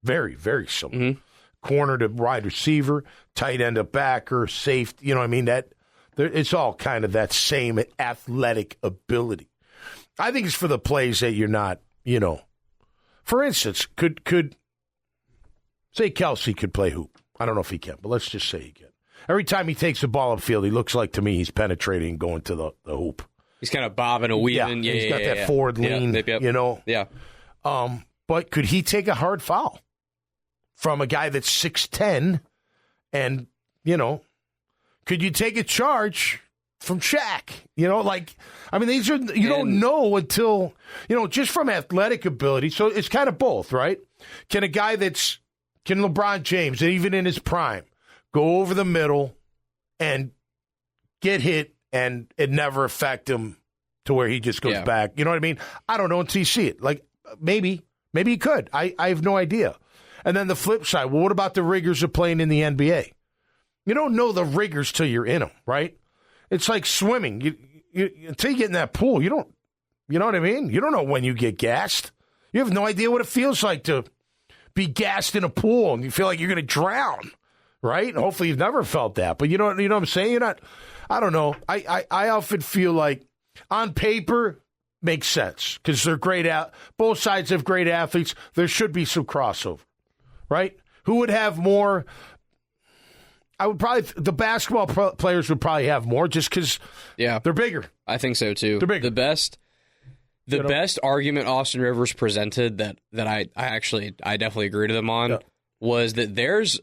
Very, very similar. Mm-hmm. Corner to wide receiver, tight end to backer, safety. You know what I mean? It's all kind of that same athletic ability. I think it's for the plays that you're not, For instance, could say Kelsey could play hoop. I don't know if he can, but let's just say he can. Every time he takes the ball upfield, he looks like to me he's penetrating and going to the hoop. He's kind of bobbing and weaving. Yeah, he's got that forward lean, Yeah. But could he take a hard foul from a guy that's 6'10", and, could you take a charge from Shaq? These are, don't know until, just from athletic ability. So it's kind of both, right? Can LeBron James, even in his prime, go over the middle and get hit and it never affect him to where he just goes back? You know what I mean? I don't know until you see it. Maybe he could. I have no idea. And then the flip side, well, what about the rigors of playing in the NBA? You don't know the rigors till you're in them, right? It's like swimming. You until you get in that pool, you know what I mean? You don't know when you get gassed. You have no idea what it feels like to be gassed in a pool and you feel like you're going to drown, right? And hopefully you've never felt that. But you know what I'm saying? You're not, I don't know. I often feel like on paper makes sense because they're great both sides have great athletes. There should be some crossover, right? Who would have more? The basketball players would probably have more just because they're bigger. I think so too. They're bigger. The best argument Austin Rivers presented that I definitely agree to them on was that there's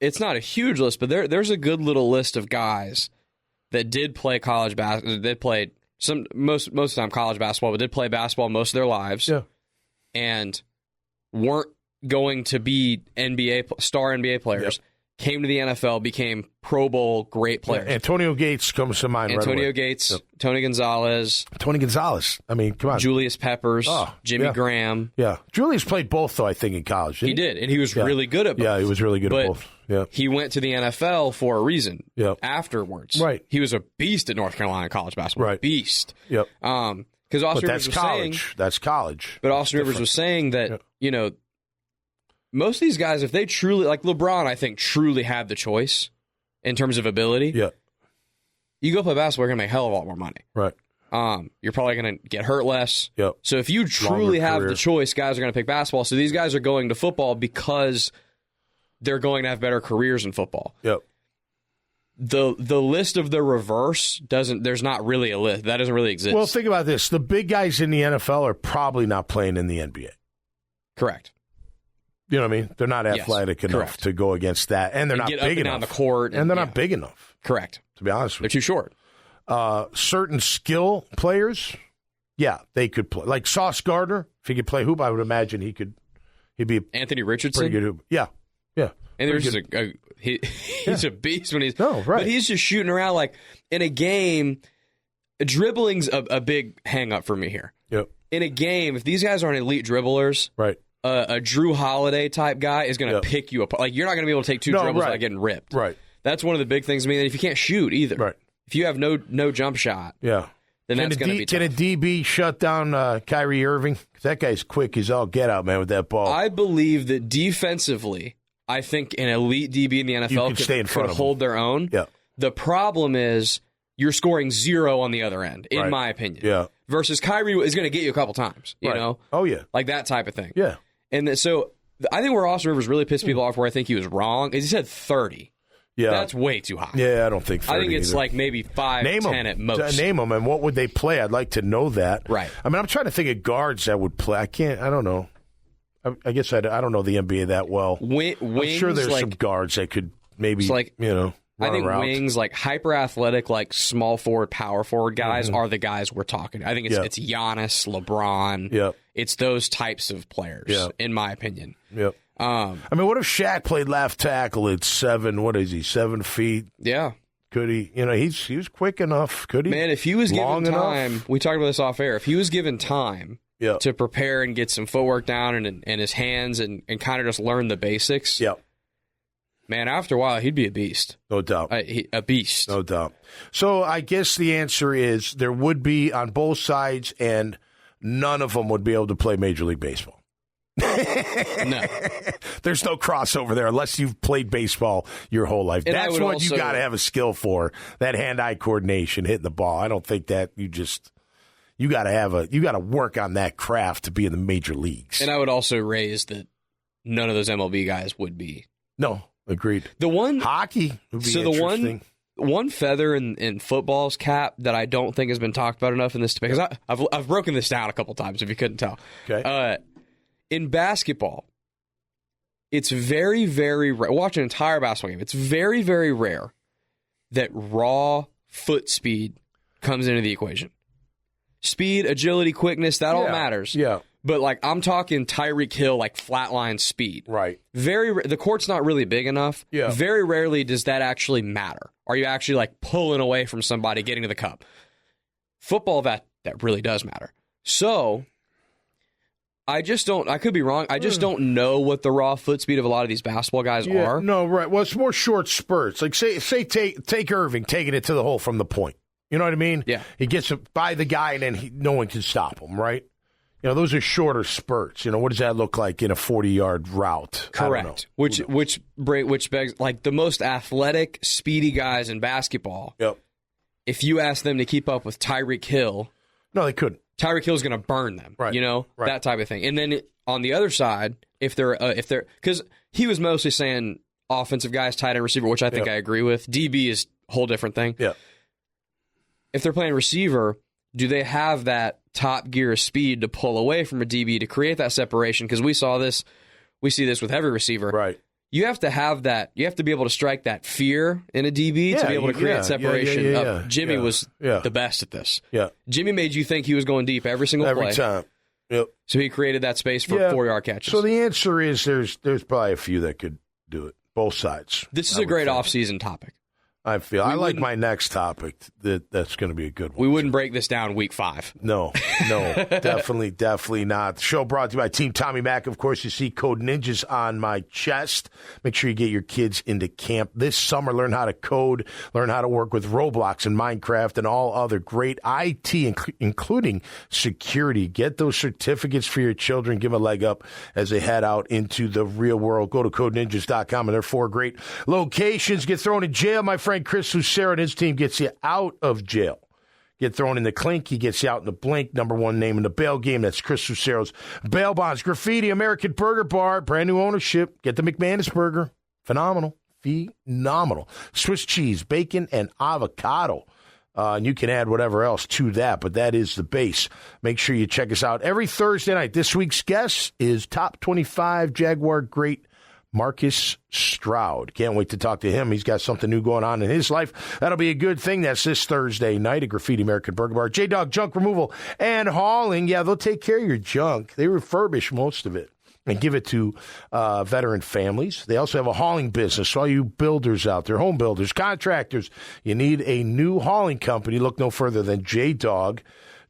it's not a huge list, but there's a good little list of guys that did play college basketball. They played most of the time college basketball, but did play basketball most of their lives, and weren't going to be star NBA players. Came to the NFL, became Pro Bowl great players. Antonio Gates comes to mind. Antonio Gates, Tony Gonzalez. I mean, come on. Julius Peppers, Jimmy Graham. Yeah. Julius played both, though, I think, in college. He did, and he was really good at both. Yeah, he was really good at both. Yeah. He went to the NFL for a reason afterwards. Right. He was a beast at North Carolina college basketball. Right. Beast. Yep. Because Austin Rivers was saying... That's college. But Austin Rivers was saying that, most of these guys, if they truly, like LeBron, I think, truly had the choice in terms of ability. Yeah. You go play basketball, you're going to make a hell of a lot more money. Right. You're probably going to get hurt less. Yep. So if you truly have the choice, guys are going to pick basketball. So these guys are going to football because they're going to have better careers in football. Yep. The list of the reverse there's not really a list. That doesn't really exist. Well, think about this. The big guys in the NFL are probably not playing in the NBA. Correct. You know what I mean? They're not athletic enough to go against that, and they're not big enough. Down the court, and they're not big enough. Correct. To be honest with you, they're too short. Certain skill players, they could play. Like Sauce Gardner, if he could play hoop, I would imagine he'd be Anthony Richardson. Pretty good hoop. Yeah. And there's he's a beast when he's right. But he's just shooting around like in a game. Dribbling's a big hang up for me here. Yep. In a game, if these guys aren't elite dribblers, right. A Drew Holiday type guy is going to pick you apart. Like, you're not going to be able to take two dribbles without getting ripped. Right. That's one of the big things to me. And if you can't shoot either, right. If you have no jump shot, then that's going to be tough. Can a DB shut down Kyrie Irving? Because that guy's quick as all get out, man, with that ball. I believe that defensively, I think an elite DB in the NFL could hold their own. Yeah. The problem is you're scoring 0 on the other end, in my opinion. Yeah. Versus Kyrie is going to get you a couple times, you know? Oh, yeah. Like that type of thing. Yeah. And so I think where Austin Rivers really pissed people off, where I think he was wrong, is he said 30. Yeah. That's way too high. Yeah, I don't think 30 I think it's either. like maybe 5, 10 at most. Name them, and what would they play? I'd like to know that. Right. I mean, I'm trying to think of guards that would play. I don't know. I guess I don't know the NBA that well. Wings, I'm sure there's some guards that could maybe, like, run I think around. wings, like hyper athletic, like small forward, power forward guys are the guys we're talking. I think it's Giannis, LeBron. Yep. It's those types of players, in my opinion. Yep. I mean, what if Shaq played left tackle at 7? What is he? 7 feet? Yeah. Could he? He was quick enough. Could he? Man, if he was given time, enough? we talked about this off air. If he was given time to prepare and get some footwork down and his hands and kind of just learn the basics. Yep. Man, after a while, he'd be a beast. No doubt. A beast. No doubt. So I guess the answer is there would be on both sides, and none of them would be able to play Major League Baseball. No. There's no crossover there unless you've played baseball your whole life. And that's what you got to have a skill for, that hand-eye coordination, hitting the ball. I don't think that you got to work on that craft to be in the major leagues. And I would also raise that none of those MLB guys would be. No, agreed. The one hockey would be interesting. One feather in football's cap that I don't think has been talked about enough in this debate, because I've broken this down a couple times if you couldn't tell. Okay. In basketball, it's very, very rare. Watch an entire basketball game. It's very, very rare that raw foot speed comes into the equation. Speed, agility, quickness, that all matters. Yeah. But, like, I'm talking Tyreek Hill, like, flatline speed. Right. The court's not really big enough. Yeah. Very rarely does that actually matter. Are you actually, like, pulling away from somebody getting to the cup? Football, that really does matter. So I could be wrong. I just don't know what the raw foot speed of a lot of these basketball guys are. No, right. Well, it's more short spurts. Like, say take Irving taking it to the hole from the point. You know what I mean? Yeah. He gets it by the guy, and then no one can stop him, right? Those are shorter spurts. What does that look like in a 40-yard route? Correct. Which begs, like, the most athletic, speedy guys in basketball. Yep. If you ask them to keep up with Tyreek Hill, no, they couldn't. Tyreek Hill's going to burn them. Right. Right. That type of thing. And then on the other side, if they're because he was mostly saying offensive guys, tight end, receiver, which I think I agree with. DB is a whole different thing. Yeah. If they're playing receiver, do they have that top gear of speed to pull away from a DB to create that separation? Because we see this with every receiver. Right. You have to have that. You have to be able to strike that fear in a DB to be able to create separation. Jimmy was the best at this. Yeah. Jimmy made you think he was going deep every single play. Every time. Yep. So he created that space for 4-yard catches. So the answer is there's probably a few that could do it. Both sides. This is a great off-season topic. I like my next topic. That's going to be a good one. We wouldn't break this down week 5. No, definitely not. The show brought to you by Team Tommy Mac. Of course, you see Code Ninjas on my chest. Make sure you get your kids into camp this summer. Learn how to code, learn how to work with Roblox and Minecraft and all other great IT, including security. Get those certificates for your children. Give them a leg up as they head out into the real world. Go to codeninjas.com, and there are 4 great locations. Get thrown in jail, my friend. Chris Lucero and his team gets you out of jail. Get thrown in the clink, he gets you out in the blink. Number 1 name in the bail game. That's Chris Lucero's Bail Bonds. Graffiti American Burger Bar, brand new ownership. Get the McManus Burger. Phenomenal. Swiss cheese, bacon, and avocado. And you can add whatever else to that, but that is the base. Make sure you check us out every Thursday night. This week's guest is top 25 Jaguar great Marcus Stroud. Can't wait to talk to him. He's got something new going on in his life. That'll be a good thing. That's this Thursday night at Graffiti American Burger Bar. J-Dog Junk Removal and Hauling. Yeah, they'll take care of your junk. They refurbish most of it and give it to veteran families. They also have a hauling business. So all you builders out there, home builders, contractors, you need a new hauling company. Look no further than J-Dog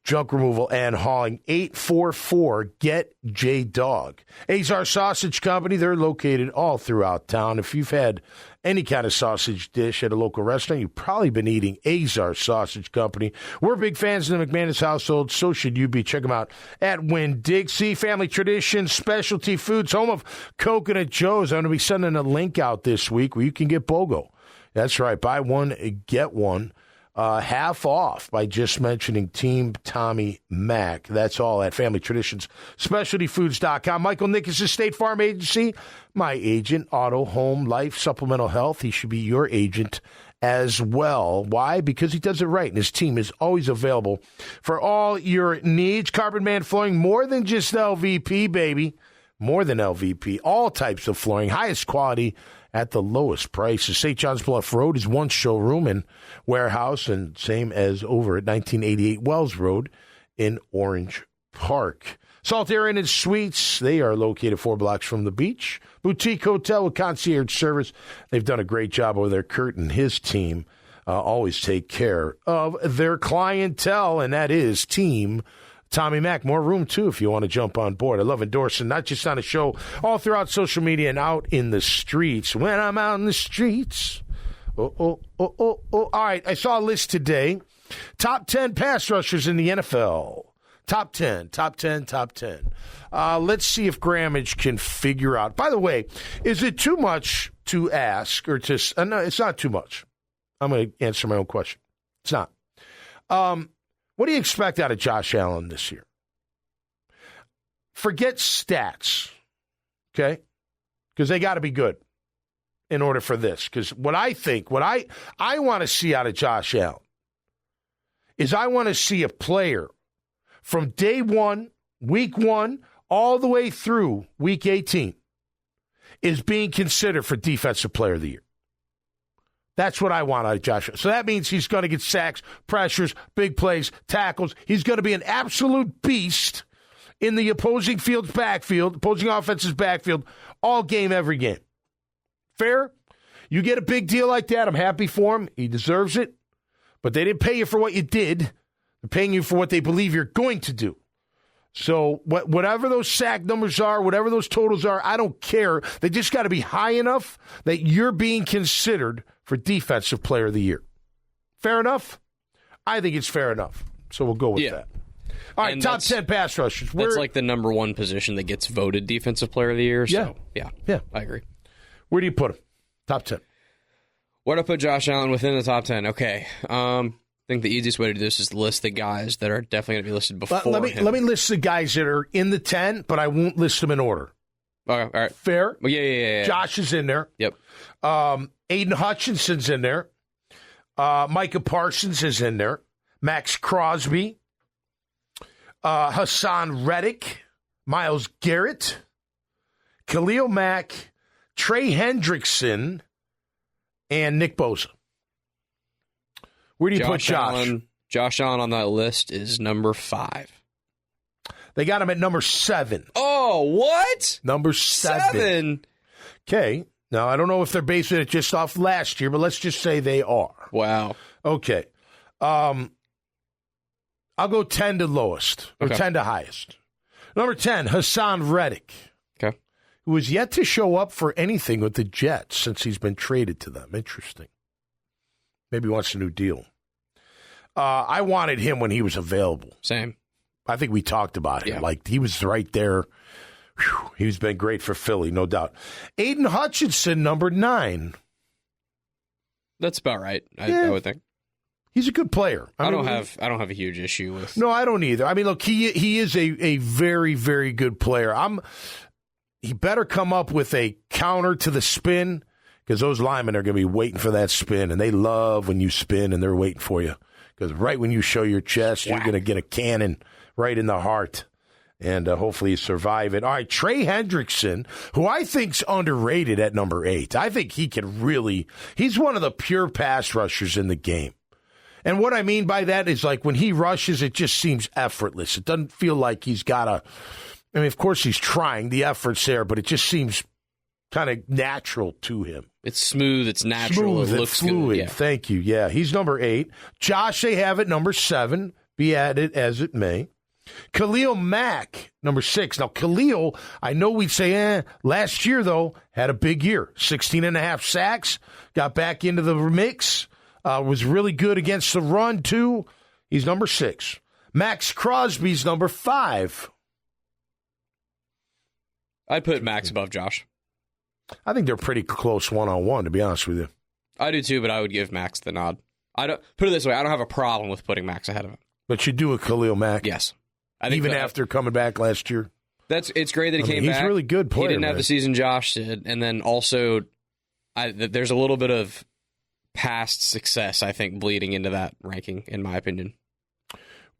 junk removal and hauling. 844-GET-JDOG. Azar Sausage Company, they're located all throughout town. If you've had any kind of sausage dish at a local restaurant, you've probably been eating Azar Sausage Company. We're big fans of the McManus household, so should you be. Check them out at Winn-Dixie. Family Tradition, Specialty Foods, home of Coconut Joe's. I'm going to be sending a link out this week where you can get BOGO. That's right, buy one, get one. Half off by just mentioning Team Tommy Mac. That's all at Family Traditions. SpecialtyFoods.com. Michael Nickus' State Farm Agency. My agent, auto, home, life, supplemental health. He should be your agent as well. Why? Because he does it right, and his team is always available for all your needs. Carbon Man Flooring, more than just LVP, baby. More than LVP. All types of flooring, highest quality at the lowest prices. St. John's Bluff Road is one showroom and warehouse, and same as over at 1988 Wells Road in Orange Park. Salt Air Inn and Suites, they are located 4 blocks from the beach. Boutique Hotel with concierge service. They've done a great job over there. Kurt and his team always take care of their clientele, and that is Team Tommy Mac. More room, too, if you want to jump on board. I love endorsing, not just on a show, all throughout social media and out in the streets. When I'm out in the streets. All right, I saw a list today. Top 10 pass rushers in the NFL. Top 10. Let's see if Grammage can figure out. By the way, is it too much to ask or to no, it's not too much. I'm going to answer my own question. It's not. What do you expect out of Josh Allen this year? Forget stats, okay? Because they got to be good in order for this. Because what I want to see out of Josh Allen is I want to see a player from day one, week one, all the way through week 18 is being considered for Defensive Player of the Year. That's what I want out of Josh. So that means he's going to get sacks, pressures, big plays, tackles. He's going to be an absolute beast in the opposing field's backfield, opposing offense's backfield, all game, every game. Fair? You get a big deal like that, I'm happy for him. He deserves it. But they didn't pay you for what you did. They're paying you for what they believe you're going to do. So whatever those sack numbers are, whatever those totals are, I don't care. They just got to be high enough that you're being considered for Defensive Player of the Year. Fair enough? I think it's fair enough. So we'll go with that. All right, top 10 pass rushers. That's like the number one position that gets voted Defensive Player of the Year. So, yeah, I agree. Where do you put him? Top 10. Where do I put Josh Allen within the top 10? Okay. I think the easiest way to do this is to list the guys that are definitely going to be listed before him. Let me list the guys that are in the 10, but I won't list them in order. Okay, all right. Fair? Well, yeah. Josh is in there. Yep. Aiden Hutchinson's in there. Micah Parsons is in there. Max Crosby. Hassan Reddick. Myles Garrett. Khalil Mack. Trey Hendrickson. And Nick Bosa. Where do you put Josh? Josh Allen on that list is number 5. They got him at number 7. Oh, what? Number 7. Okay. Now, I don't know if they're basing it just off last year, but let's just say they are. Wow. Okay. I'll go 10 to lowest, or 10 to highest. Number 10, Hassan Reddick. Okay. Who has yet to show up for anything with the Jets since he's been traded to them. Interesting. Maybe he wants a new deal. I wanted him when he was available. Same. I think we talked about him. Yeah. Like, he was right there. Whew, he's been great for Philly, no doubt. Aiden Hutchinson, number 9. That's about right, I would think. He's a good player. I don't have a huge issue with. No, I don't either. I mean, look, he is a very, very good player. He better come up with a counter to the spin, because those linemen are going to be waiting for that spin, and they love when you spin and they're waiting for you. Because right when you show your chest, you're going to get a cannon right in the heart, and hopefully you survive it. All right, Trey Hendrickson, who I think's underrated at number 8. I think he can really – he's one of the pure pass rushers in the game. And what I mean by that is, like, when he rushes, it just seems effortless. It doesn't feel like he's got a – I mean, of course he's trying. The effort's there, but it just seems kind of natural to him. It's smooth. It's natural. Smooth, it looks fluid. good. Yeah. Thank you. Yeah, he's number 8. Josh, they have at number 7. be added as it may. Khalil Mack, number 6. Now, Khalil, I know we'd say, last year, though, had a big year. 16.5 sacks, got back into the mix, was really good against the run, too. He's number 6. Max Crosby's number 5. I'd put Max above Josh. I think they're pretty close one-on-one, to be honest with you. I do, too, but I would give Max the nod. I don't put it this way, I don't have a problem with putting Max ahead of him. But you do with Khalil Mack? Yes. I think even after coming back last year? It's great that he came back. He's a really good player. He didn't have the season Josh did. And then also, there's a little bit of past success, I think, bleeding into that ranking, in my opinion.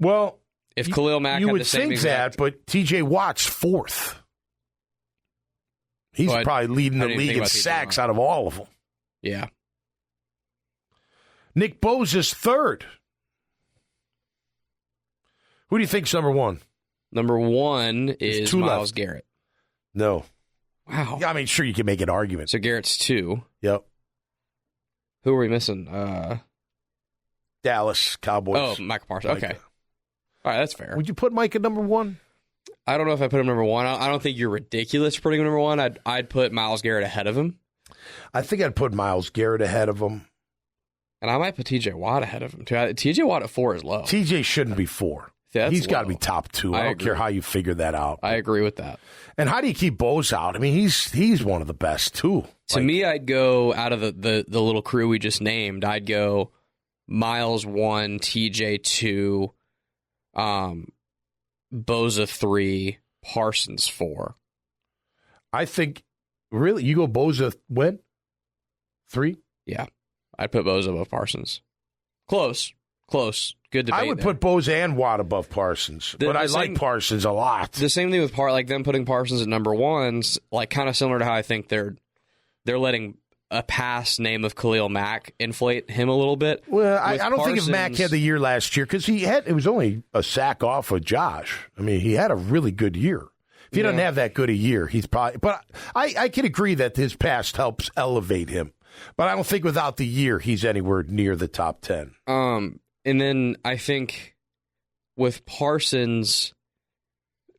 Well, if Khalil Mack you had would the same think that, but TJ Watt's 4th. He's probably leading the league in sacks out of all of them. Yeah. Nick Bosa's 3rd. Who do you think's number 1? Number 1 is Myles Garrett. No. Wow. I mean, sure, you can make an argument. So Garrett's 2. Yep. Who are we missing? Dallas Cowboys. Oh, Micah Parsons. Okay. All right, that's fair. Would you put Micah number 1? I don't know if I put him number 1. I don't think you're ridiculous for putting him number 1. I'd put Myles Garrett ahead of him. I think I'd put Myles Garrett ahead of him. And I might put TJ Watt ahead of him, too. TJ Watt at 4 is low. TJ shouldn't be 4. He's got to be top 2. I don't care how you figure that out. I agree with that. And how do you keep Bose out? I mean, he's one of the best, too. To me, I'd go out of the little crew we just named, I'd go Myles 1, TJ 2, Bosa 3, Parsons 4. I think, really, you go Bosa when? 3? Yeah. I'd put Bosa above Parsons. Close. Good debate. I would put Bosa and Watt above Parsons, but I like Parsons a lot. The same thing with like them putting Parsons at number 1, like kind of similar to how I think they're letting a past name of Khalil Mack inflate him a little bit. Well, I don't think if Mack had the year last year, because it was only a sack off of Josh. I mean, he had a really good year. If he doesn't have that good a year, he's probably. But I can agree that his past helps elevate him. But I don't think without the year he's anywhere near the top 10. And then I think with Parsons,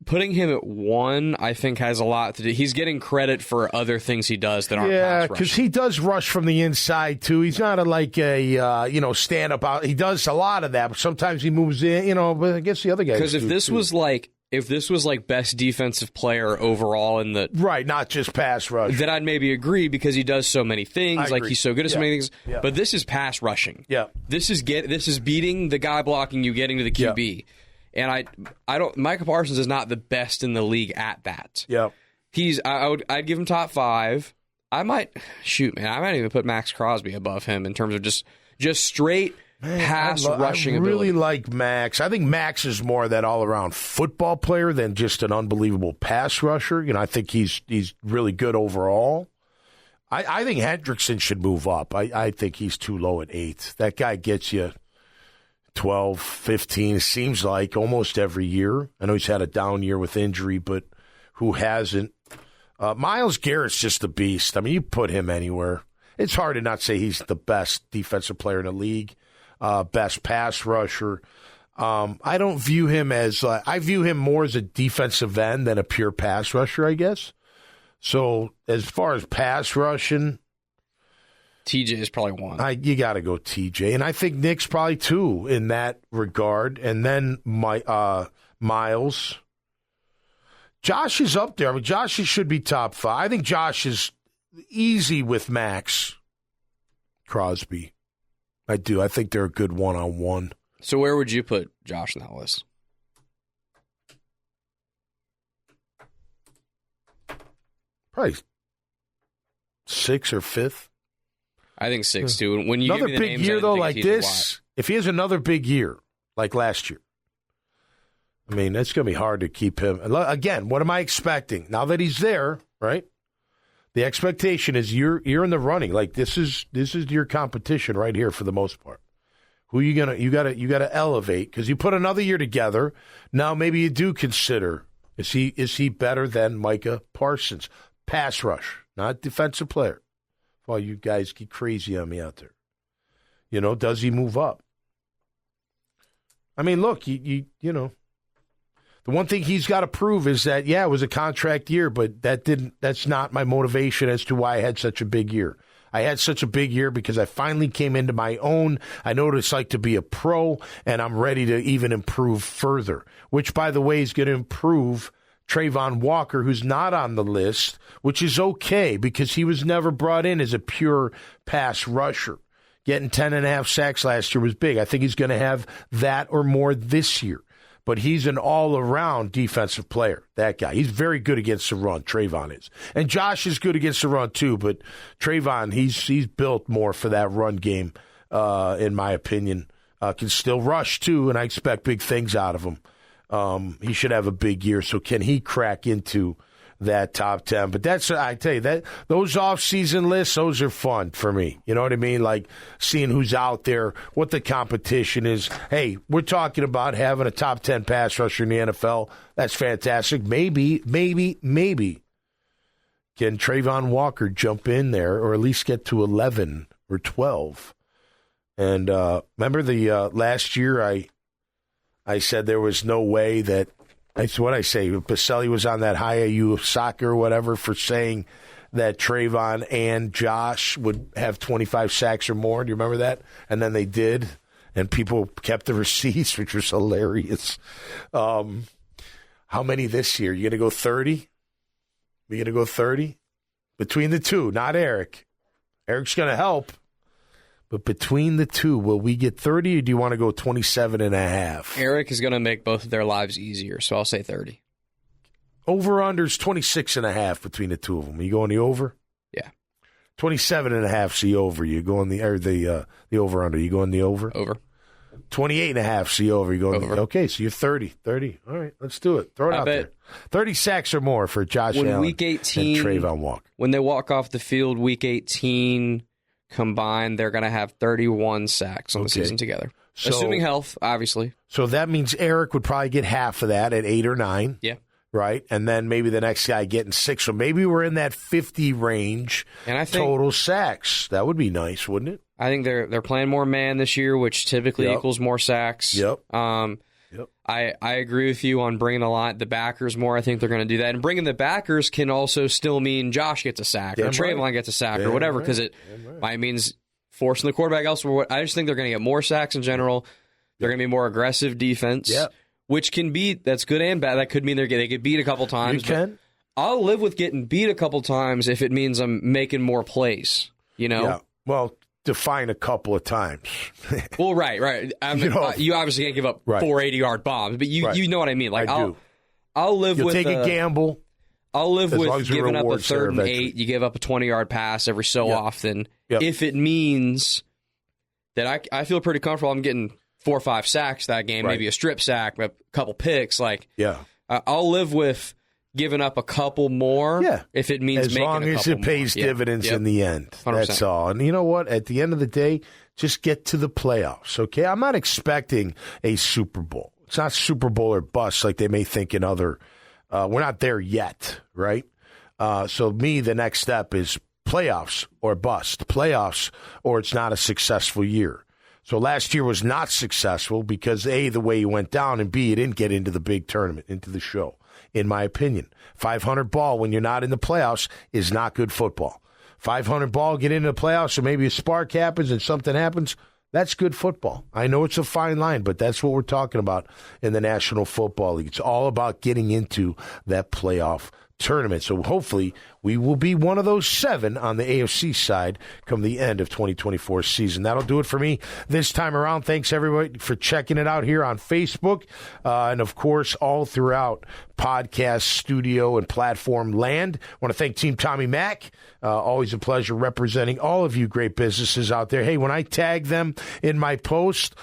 putting him at 1, I think has a lot to do. He's getting credit for other things he does that aren't pass rushing. Yeah, because he does rush from the inside, too. He's not a stand-up out. He does a lot of that, but sometimes he moves in, but I guess the other guys Because if this was like best defensive player overall in the right, not just pass rush, then I'd maybe agree because he does so many things. Like he's so good at so many things. Yeah. But this is pass rushing. Yeah, this is beating the guy blocking you, getting to the QB. Yeah. And I don't. Micah Parsons is not the best in the league at that. Yeah, I'd give him top 5. I might even put Max Crosby above him in terms of just straight. Pass rushing I really ability. like Max. I think Max is more of that all-around football player than just an unbelievable pass rusher. I think he's really good overall. I think Hendrickson should move up. I think he's too low at 8. That guy gets you 12, 15, seems like, almost every year. I know he's had a down year with injury, but who hasn't? Myles Garrett's just a beast. I mean, you put him anywhere. It's hard to not say he's the best defensive player in the league. Best pass rusher. I don't view him as I view him more as a defensive end than a pure pass rusher, I guess. So as far as pass rushing, TJ is probably 1. You got to go TJ, and I think Nick's probably 2 in that regard. And then Myles, Josh is up there. I mean, Josh should be top 5. I think Josh is easy with Max Crosby. I do. I think they're a good one-on-one. So where would you put Josh in that list? Probably 6th or 5th. I think 6 too. When you another give me the big names, year though, like this, Watt. if he has another big year like last year, I mean, it's going to be hard to keep him. Again, what am I expecting now that he's there? Right. The expectation is you're in the running. Like this is your competition right here for the most part. Who you gotta elevate because you put another year together. Now maybe you do consider is he better than Micah Parsons? Pass rush, not defensive player. Well, you guys get crazy on me out there. Does he move up? I mean, look, you know, the one thing he's got to prove is that, yeah, it was a contract year, but that's not my motivation as to why I had such a big year. I had such a big year because I finally came into my own. I know what it's like to be a pro, and I'm ready to even improve further, which, by the way, is going to improve Trayvon Walker, who's not on the list, which is okay because he was never brought in as a pure pass rusher. Getting 10.5 sacks last year was big. I think he's going to have that or more this year. But he's an all-around defensive player, that guy. He's very good against the run, Trayvon is. And Josh is good against the run, too. But Trayvon, he's built more for that run game, in my opinion. Can still rush, too, and I expect big things out of him. He should have a big year. So can he crack into that top 10? But that's, I tell you, that those off-season lists, those are fun for me. You know what I mean? Like seeing who's out there, what the competition is. Hey, we're talking about having a top 10 pass rusher in the NFL. That's fantastic. Maybe can Trayvon Walker jump in there or at least get to 11 or 12? And remember the last year I said there was no way that, that's what I say. Baselli was on that high AU soccer or whatever for saying that Trayvon and Josh would have 25 sacks or more. Do you remember that? And then they did, and people kept the receipts, which was hilarious. How many this year? You going to go 30? You going to go 30? Between the two, not Eric. Eric's going to help. But between the two, will we get 30 or do you want to go 27.5? Eric is going to make both of their lives easier, so I'll say 30. Over-under's 26.5 between the two of them. You going the over? Yeah. 27.5's the over. You going the over-under. You going the over? Over. 28.5's the over. You going over. Okay, so you're 30. 30. All right, let's do it. Throw it out there. 30 sacks or more for Josh Allen Week 18, and Trayvon Walker. When they walk off the field, Week 18 combined, they're going to have 31 sacks on the season together. So, assuming health, obviously. So that means Eric would probably get half of that at 8 or 9. Yeah. Right? And then maybe the next guy getting 6. So maybe we're in that 50 range and I think, total sacks. That would be nice, wouldn't it? I think they're playing more man this year, which typically equals more sacks. Yep. I agree with you on bringing the backers more. I think they're going to do that. And bringing the backers can also still mean Josh gets a sack or Trayvon gets a sack or whatever, because it means forcing the quarterback elsewhere. I just think they're going to get more sacks in general. They're going to be more aggressive defense, which can be, that's good and bad. That could mean they get beat a couple times. You can. I'll live with getting beat a couple times if it means I'm making more plays, you know? Yeah. Well, define a couple of times. Well, right. You obviously can't give up 4 80-yard bombs, but you know what I mean. Like I'll live with take a gamble. I'll live with giving up a 3rd and 8. You give up a 20-yard pass every so often. If it means that I feel pretty comfortable, I'm getting 4 or 5 sacks that game, maybe a strip sack, a couple picks. I'll live with giving up a couple more if it means making a couple more. As long as it pays dividends in the end. 100%. That's all. And you know what? At the end of the day, just get to the playoffs, okay? I'm not expecting a Super Bowl. It's not Super Bowl or bust like they may think in other we're not there yet, right? So the next step is playoffs or bust. Playoffs or it's not a successful year. So last year was not successful because, A, the way you went down, and B, you didn't get into the big tournament, into the show. In my opinion, 500 ball when you're not in the playoffs is not good football. 500 ball, get into the playoffs, or maybe a spark happens and something happens. That's good football. I know it's a fine line, but that's what we're talking about in the National Football League. It's all about getting into that playoff tournament. So hopefully we will be one of those 7 on the AFC side come the end of 2024 season. That'll do it for me this time around. Thanks, everybody, for checking it out here on Facebook and, of course, all throughout podcast, studio, and platform land. I want to thank Team Tommy Mack. Always a pleasure representing all of you great businesses out there. Hey, when I tag them in my post,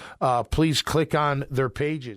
please click on their pages.